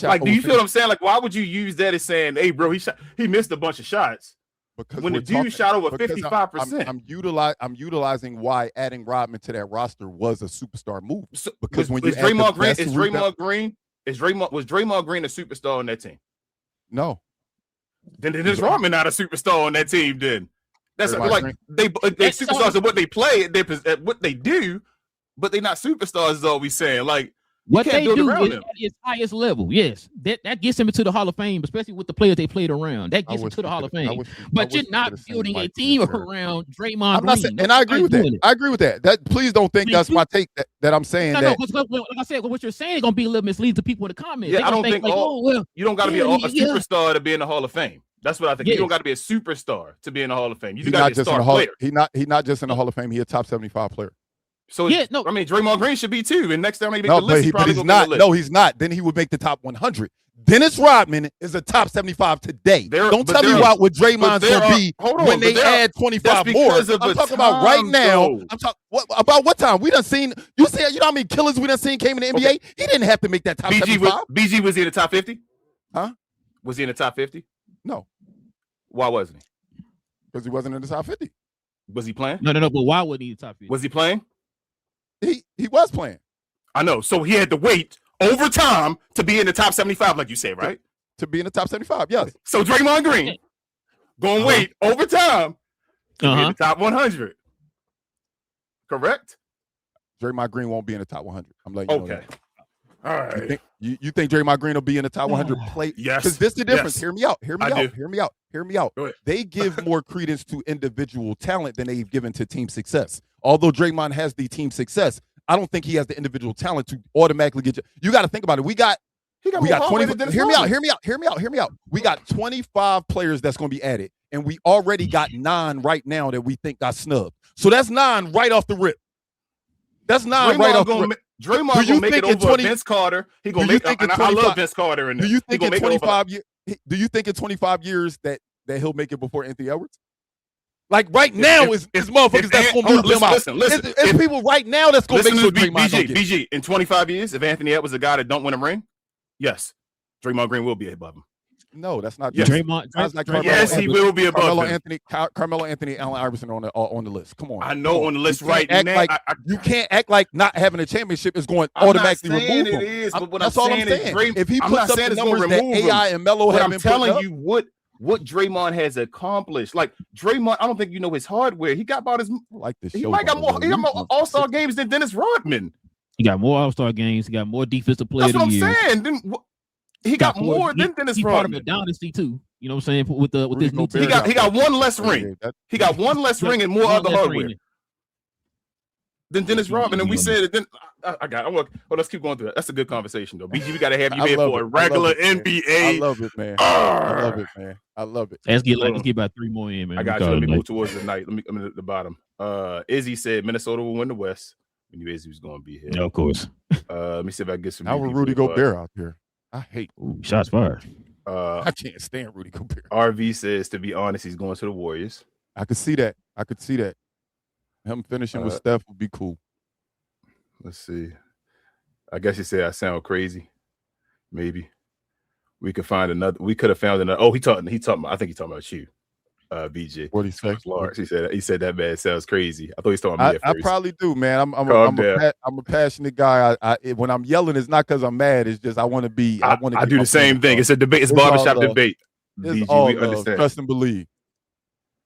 Like, do you feel what I'm saying? Like, why would you use that as saying, hey, bro, he missed a bunch of shots? Because when the dude shot over 55%. I'm utilizing why adding Rodman to that roster was a superstar move. Because when you Draymond Green, was Draymond Green a superstar on that team? No. Then Dennis Rodman not a superstar on that team. Then that's Draymond like Green. they superstars at what they play, at what they do, but they're not superstars. Is all we saying. Like what they do is them. at its highest level. Yes, that gets him into the Hall of Fame, especially with the players they played around. That gets him to the Hall of Fame. But you're not building a team around Draymond Green. And I agree with that. I agree with that. That please don't think that's my take that I'm saying that. No, like I said, what you're saying is gonna be a little misleading to people in the comments. Yeah, I don't think you don't got to be a superstar to be in the Hall of Fame. That's what I think. You don't got to be a superstar to be in the Hall of Fame. You got to be a star player. He's not just in the Hall of Fame. He's a top 75 player. So I mean, Draymond Green should be too. And next time they make the list, but he's not. No, he's not. Then he would make the top 100. Dennis Rodman is a top 75 today. Don't tell me what Draymond's going to be when they add 25 more. I'm talking about right now. I'm talking about what time? We done seen. You know how many killers we done seen came in the NBA? He didn't have to make that top 75. BG was he in the top 50? Huh? Was he in the top 50? No. Why wasn't he? Because he wasn't in the top 50. Was he playing? No. But why wasn't he in the top 50? Was he playing? He was playing. I know. So he had to wait over time to be in the top 75, like you said, right? To be in the top 75, yes. So Draymond Green gonna wait over time to be in the top 100. Correct? Draymond Green won't be in the top 100. I'm letting you know that. All right. You think Draymond Green will be in the top 100 play? Yes. Because this is the difference. Yes. Hear me out. They give more credence to individual talent than they've given to team success. Although Draymond has the team success, I don't think he has the individual talent to automatically get you. You got to think about it. We got 20. Hear me out. We got 25 players that's going to be added, and we already got 9 right now that we think got snubbed. So that's 9 right off the rip. That's 9 right off the rip. Draymond gonna make it over Vince Carter. He gonna make it. I love Vince Carter in this. Do you think in 25 years? Do you think in 25 years that he'll make it before Anthony Edwards? Like right now is motherfuckers that's gonna move them out. Listen, it's people right now that's gonna make sure Draymond BG in 25 years, if Anthony Edwards is a guy that don't win a ring, yes, Draymond Green will be above him. No, that's not. Yes, Draymond, he will be above Carmelo Anthony, Allen Iverson on the list. Come on. I know on the list right now. You can't act like not having a championship is going to automatically remove him. It is, but what that's I'm all saying I'm saying. Is if he puts up the numbers that AI and Melo have been putting up, I'm telling you what Draymond has accomplished. Like Draymond, I don't think you know his hardware. He got about his he might got more All-Star games than Dennis Rodman. He got more All-Star games. He got more defensive player of the year. That's what I'm saying. He got more than Dennis Rodman. Part of a dynasty too. You know what I'm saying? With this new team. He got one less ring. He got one less ring and more other hardware than Dennis Rodman. And we said it. Then let's keep going through that. That's a good conversation though. BG, we gotta have you here for a regular NBA. I love it, man. I love it. Let's get about 3 more in, man. I got you. Let me move towards the night. Let me at the bottom. Izzy said Minnesota will win the West. We knew Izzy was going to be here. Yeah, of course. Let me see if I can get some. How would Rudy Gobert out there? I hate shots fired. I can't stand Rudy Gobert. RV says, to be honest, he's going to the Warriors. I could see that. Him finishing with Steph would be cool. Let's see. I guess he said I sound crazy. Maybe we could find another. We could have found another. Oh, he talking. I think he talking about you, BJ. What he say? Lawrence. He said that man sounds crazy. I thought he was talking about me at I first. probably do, man. I'm a passionate guy. When I'm yelling, it's not because I'm mad. It's just I want to be. I do the same thing. It's a debate. It's barbershop debate. It's all we understand. Trust and believe.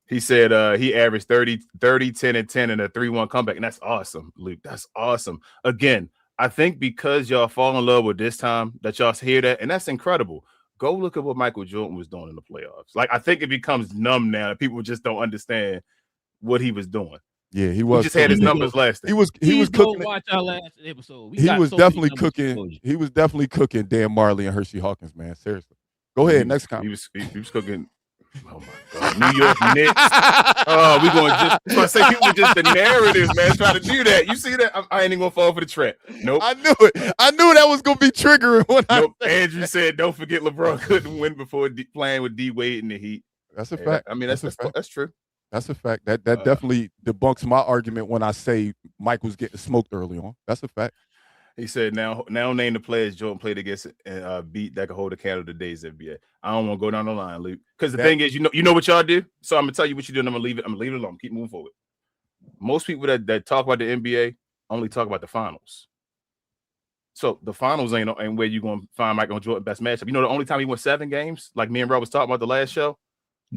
He said he averaged 30, 10, and 10 in a 3-1 comeback. And that's awesome, Luke. That's awesome. Again, I think because y'all fall in love with this time that y'all hear that, and that's incredible. Go look at what Michael Jordan was doing in the playoffs. Like, I think it becomes numb now. People just don't understand what he was doing. Yeah, he was. He just had his numbers last time. He was cooking. Watch our last episode. He was definitely cooking. He was definitely cooking Dan Marley and Hershey Hawkins, man. Seriously. Go ahead. Next comment. He was cooking. Oh my God, New York Knicks. Oh, we going to say people just the narratives, man. Try to do that. You see that? I ain't even gonna fall for the trap. Nope. I knew it. I knew that was gonna be triggering. Andrew said, "Don't forget LeBron couldn't win before playing with D Wade in the Heat." That's a fact. I mean, that's true. That's a fact. That definitely debunks my argument when I say Mike was getting smoked early on. That's a fact. He said, now name the players Jordan played against and beat that could hold a candle to today's NBA. I don't want to go down the line, Luke. Because the thing is, you know what y'all do? So I'm going to tell you what you do, and I'm going to leave it alone. Keep moving forward. Most people that talk about the NBA only talk about the finals. So the finals ain't where you gonna find Michael Jordan best matchup. You know, the only time he won 7 games, like me and Rob was talking about the last show,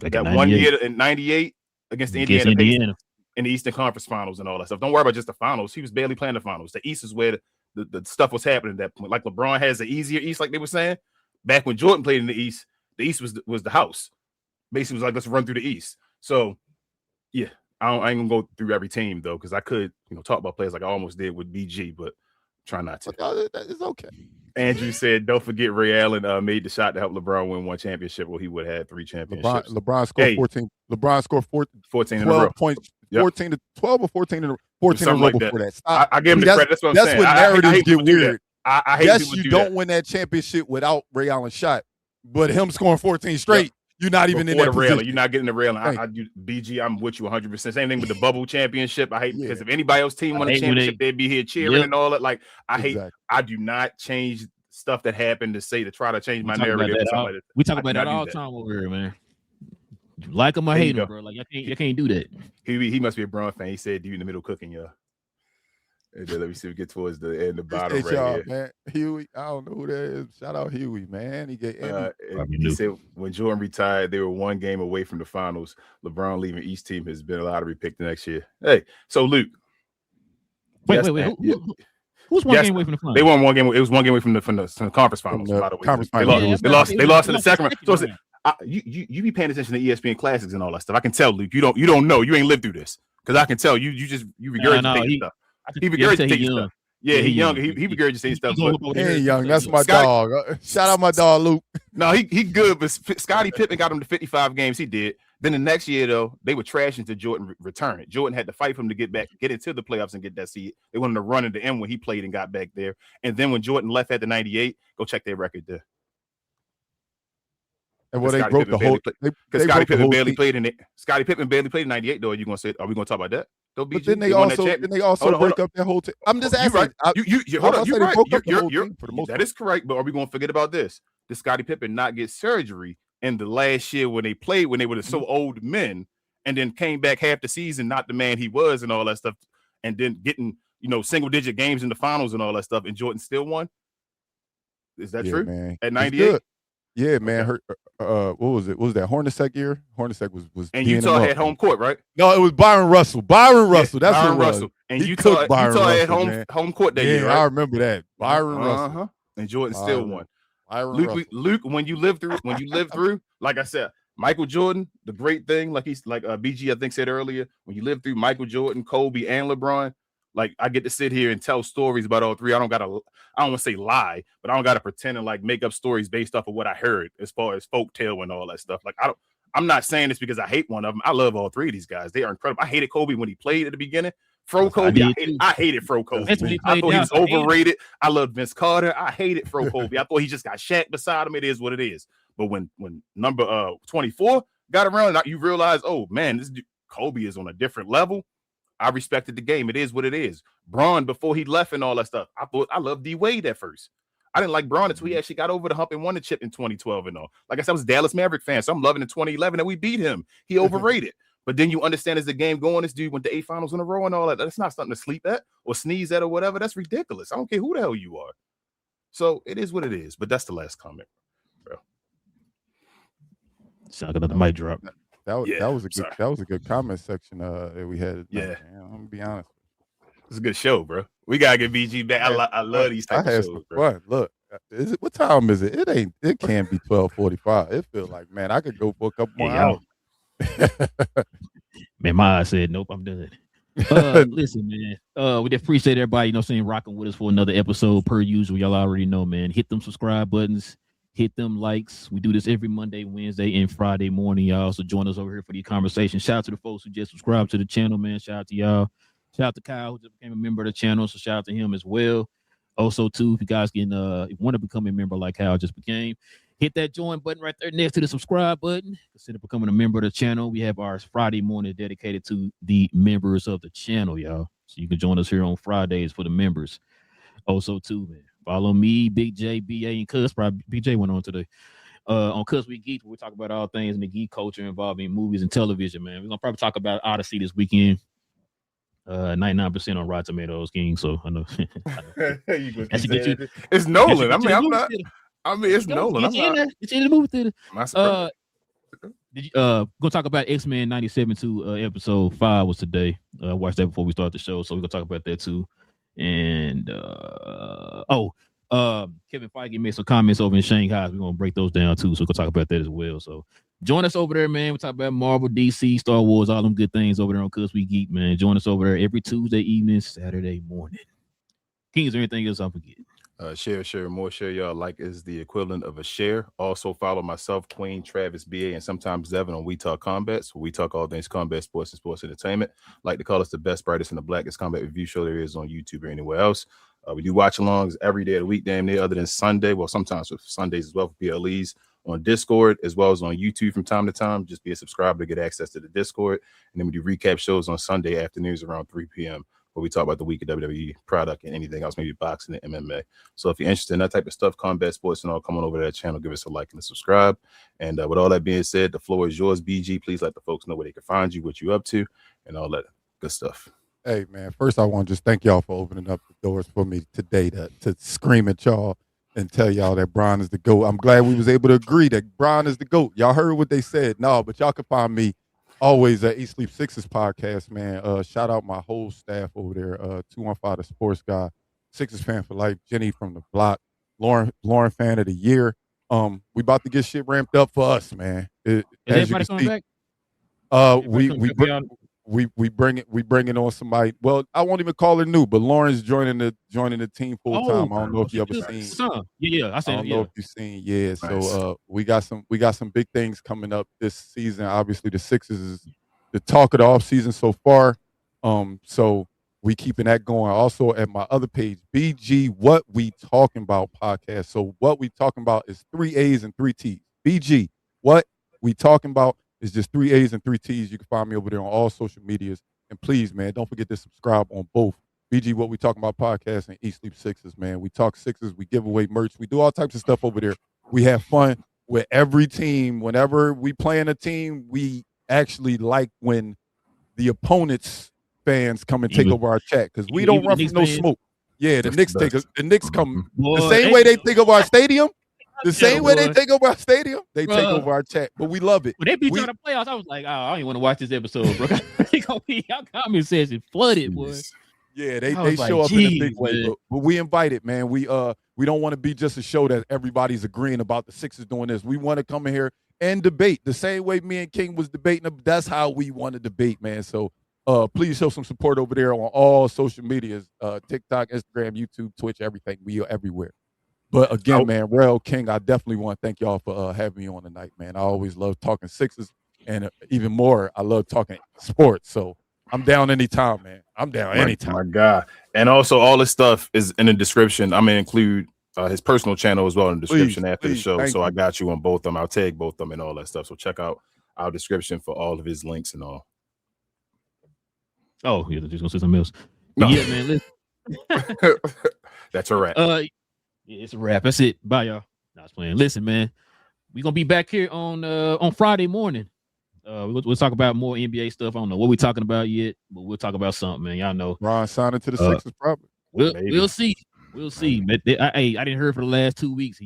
Like that 1 year in '98 against the Indiana Pacers in the Eastern Conference Finals and all that stuff. Don't worry about just the finals. He was barely playing the finals. The East is where the stuff was happening at that point. Like LeBron has the easier East, like they were saying. Back when Jordan played in the East was the house. Basically, it was like, let's run through the East. So, yeah, I ain't gonna go through every team though, because I could, talk about players like I almost did with BG, but try not to. It's okay. Andrew said, "Don't forget Ray Allen made the shot to help LeBron win 1 championship. Well, he would have had 3 championships. LeBron scored 14. LeBron scored 14 in a row. Points. 14 to 12 or 14 in a row like before that. I give him the credit. That's what I'm saying. That's when narratives get weird. I hate yes, you do don't that. win that championship without Ray Allen's shot, but him scoring 14 straight, you're not even in that position. You're not getting the railing. I do BG. I'm with you 100%. Same thing with the bubble championship. I hate because if anybody else team won a championship, they'd be here cheering and all that. Like I do not change stuff that happened to try to change my narrative. We talk about that all the time over here, man. You like him or hate him, bro. Like I can't do that. He must be a Brown fan. He said, "You in the middle cooking, y'all." And then let me see. We get towards the end, the bottom right here. Man. Huey, I don't know who that is. Shout out Huey, man. He said when Jordan retired, they were 1 game away from the finals. LeBron leaving each team has been a lottery pick the next year. Hey, so Luke. Wait. Who's 1 game away from the finals? They won 1 game. It was 1 game away from the conference finals. By the way, conference they lost in the second round. So you be paying attention to ESPN classics and all that stuff. I can tell, Luke. You don't know. You ain't lived through this because I can tell you regurgitate stuff. He regurgitates stuff. Yeah, he's young. He regurgitates stuff. He ain't young. That's my dog. Shout out my dog, Luke. No, he good, but Scottie Pippen got him to 55 games. He did. Then the next year, though, they were trashing to Jordan return. Jordan had to fight for him to get into the playoffs and get that seed. They wanted to run at the end when he played and got back there. And then when Jordan left at the 98, go check their record there. And they broke the whole because Scottie Pippen barely played in it. Scottie Pippen barely played in '98. Though, are we going to talk about that? But then they also break up their whole team. I'm just asking. You're right. That is correct. But are we going to forget about this? Did Scottie Pippen not get surgery in the last year when they played when they were so old men, and then came back half the season not the man he was and all that stuff, and then getting single digit games in the finals and all that stuff, and Jordan still won? Is that true? Man. At 98? Yeah, man. What was it? What was that Hornacek year? Hornacek was. And Utah had home court, right? No, it was Byron Russell. That's Byron Russell. And Utah had home court that year, right? I remember that. Byron Russell. And Jordan still won. Luke, when you live through, like I said, Michael Jordan, the great thing, like BG I think said earlier, when you live through Michael Jordan, Kobe, and LeBron. Like I get to sit here and tell stories about all three. I don't want to say lie, but I don't gotta pretend and make up stories based off of what I heard as far as folk tale and all that stuff. Like I'm not saying this because I hate one of them. I love all 3 of these guys. They are incredible. I hated Kobe when he played at the beginning. Fro Kobe, I hated Fro Kobe. I thought he was overrated. I loved Vince Carter. I hated Fro Kobe. I thought he just got Shaq beside him. It is what it is. But when number 24 got around, you realize, oh man, this dude, Kobe is on a different level. I respected the game. It is what it is. Braun, before he left and all that stuff, I loved D Wade at first. I didn't like Braun until he actually got over the hump and won the chip in 2012 and all. Like I said, I was a Dallas Maverick fan, so I'm loving in 2011 that we beat him. He overrated. But then you understand as the game going, this dude went to 8 finals in a row and all that. That's not something to sleep at or sneeze at or whatever. That's ridiculous. I don't care who the hell you are. So it is what it is. But that's the last comment, bro. Sound like another mic drop. That was a good comment section that we had. Yeah, I'm gonna be honest. It's a good show, bro. We gotta get BG back. I love these type of shows, bro. Fun. Look, what time is it? It can't be 12:45. It feels like, man, I could go for a couple more hours. Man, my eyes said nope, I'm done. Listen, man. We just appreciate everybody, rocking with us for another episode per usual. Y'all already know, man. Hit them subscribe buttons. Hit them likes. We do this every Monday, Wednesday, and Friday morning, y'all. So join us over here for the conversation. Shout out to the folks who just subscribed to the channel, man. Shout out to y'all. Shout out to Kyle, who just became a member of the channel. So shout out to him as well. Also, too, if you guys want to become a member like Kyle just became, hit that join button right there next to the subscribe button. Consider becoming a member of the channel. We have our Friday morning dedicated to the members of the channel, y'all. So you can join us here on Fridays for the members. Also, too, man. Follow me, Big J, BA, and Cuz. Probably BJ went on today. On Cuz We Geek, we talk about all things in the geek culture involving movies and television, man. We're going to probably talk about Odyssey this weekend. 99% on Rotten Tomatoes, King. So I know. You gonna That should keep get you. saying it. It's Nolan. That should get you to the movie theater. It's Nolan. I'm not. It's in the movie theater. My surprise. Did you gonna talk about X-Men 97 too? Episode 5 was today. I watched that before we started the show, so we're gonna talk about that too. And Kevin Feige made some comments over in Shanghai. We're gonna break those down too, so we're gonna talk about that as well. So join us over there, man. We talk about Marvel, DC, Star Wars, all them good things over there on Cuz We Geek, man. Join us over there every Tuesday evening, Saturday morning. King, is there anything else I'm forgetting? Share, more share, y'all. Like is the equivalent of a share. Also follow myself, Queen, Travis, BA, and sometimes Devin on We Talk Combat. So we talk all things combat sports and sports entertainment. Like to call us the best, brightest, and the blackest combat review show there is on YouTube or anywhere else. We do watch alongs every day of the week, damn near, other than Sunday. Well, sometimes with Sundays as well for PLEs on Discord as well as on YouTube from time to time. Just be a subscriber to get access to the Discord. And then we do recap shows on Sunday afternoons around 3 p.m. where we talk about the week of WWE product and anything else, maybe boxing and MMA. So if you're interested in that type of stuff, combat sports and all, come on over to that channel, give us a like and a subscribe. And with all that being said, the floor is yours, BG. Please let the folks know where they can find you, what you're up to, and all that good stuff. Hey, man, first I want to just thank y'all for opening up the doors for me today to scream at y'all and tell y'all that Bron is the GOAT. I'm glad we was able to agree that Bron is the GOAT. Y'all heard what they said. No, but y'all can find me always at Eat Sleep Sixes podcast, man. Shout out my whole staff over there. 215 the sports guy, Sixers fan for life, Jenny from the block, Lauren fan of the year. We about to get shit ramped up for us, man. Is everybody coming back? We bring it on somebody. Well, I won't even call her new, but Lauren's joining the team full time. I don't know if you ever seen. Yeah, I don't know if you've seen. Yeah, nice. So we got some big things coming up this season. Obviously, the Sixers is the talk of the off season so far. So we keeping that going. Also at my other page, BG What We Talking About podcast. So what we talking about is 3 A's and 3 T's. BG What We Talking About is just 3 A's and 3 T's. You can find me over there on all social medias. And please, man, don't forget to subscribe on both BG What We Talking About podcast and Eat Sleep Sixes, man. We talk Sixers. We give away merch. We do all types of stuff over there. We have fun with every team. Whenever we play in a team, we actually like when the opponent's fans come and take over our chat because we don't run from no smoke. Yeah, the Knicks come the same way they take over our stadium. The same way they take over our stadium, they take over our chat. But we love it. When they beat you in the playoffs, I was like, oh, I don't even want to watch this episode, bro. They gonna be our comment section flooded, boy. Yeah, they show up in a big way. But we invite it, man. We don't want to be just a show that everybody's agreeing about the Sixers doing this. We want to come in here and debate the same way me and King was debating. That's how we want to debate, man. So please show some support over there on all social medias, TikTok, Instagram, YouTube, Twitch, everything. We are everywhere. But again, man, Rel, King, I definitely want to thank y'all for having me on tonight, man. I always love talking Sixers, and even more, I love talking sports. So I'm down anytime, man. I'm down anytime. My God. And also, all this stuff is in the description. I'm going to include his personal channel as well in the description after the show. So I got you on both of them. I'll tag both of them and all that stuff. So check out our description for all of his links and all. Oh, yeah, just going to say something else. No. Yeah, man, listen. That's a wrap. Yeah, it's a wrap. That's it. Bye, y'all. I was playing. Listen, man, we're gonna be back here on Friday morning. We'll talk about more NBA stuff. I don't know what we're talking about yet, but we'll talk about something, man. Y'all know. Ron signing to the Sixers, probably. We'll see. We'll see. But I didn't hear for the last 2 weeks.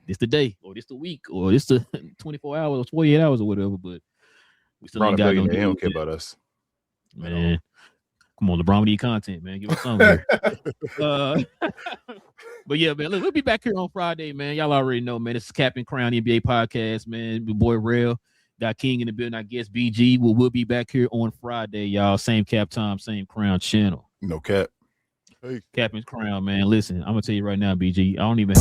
This the day, or this the week, or this the 24 hours, or 48 hours, or whatever. But we still ain't got no. They don't care about us, man. Come on, LeBron, we need content, man. Give us something here. But yeah, man, look, we'll be back here on Friday, man. Y'all already know, man. This is Cap and Crown NBA podcast, man. The boy Rel got King in the building. I guess BG. We'll be back here on Friday, y'all. Same cap time, same Crown channel. No cap. Hey. Cap and Crown, man. Listen, I'm gonna tell you right now, BG. I don't even.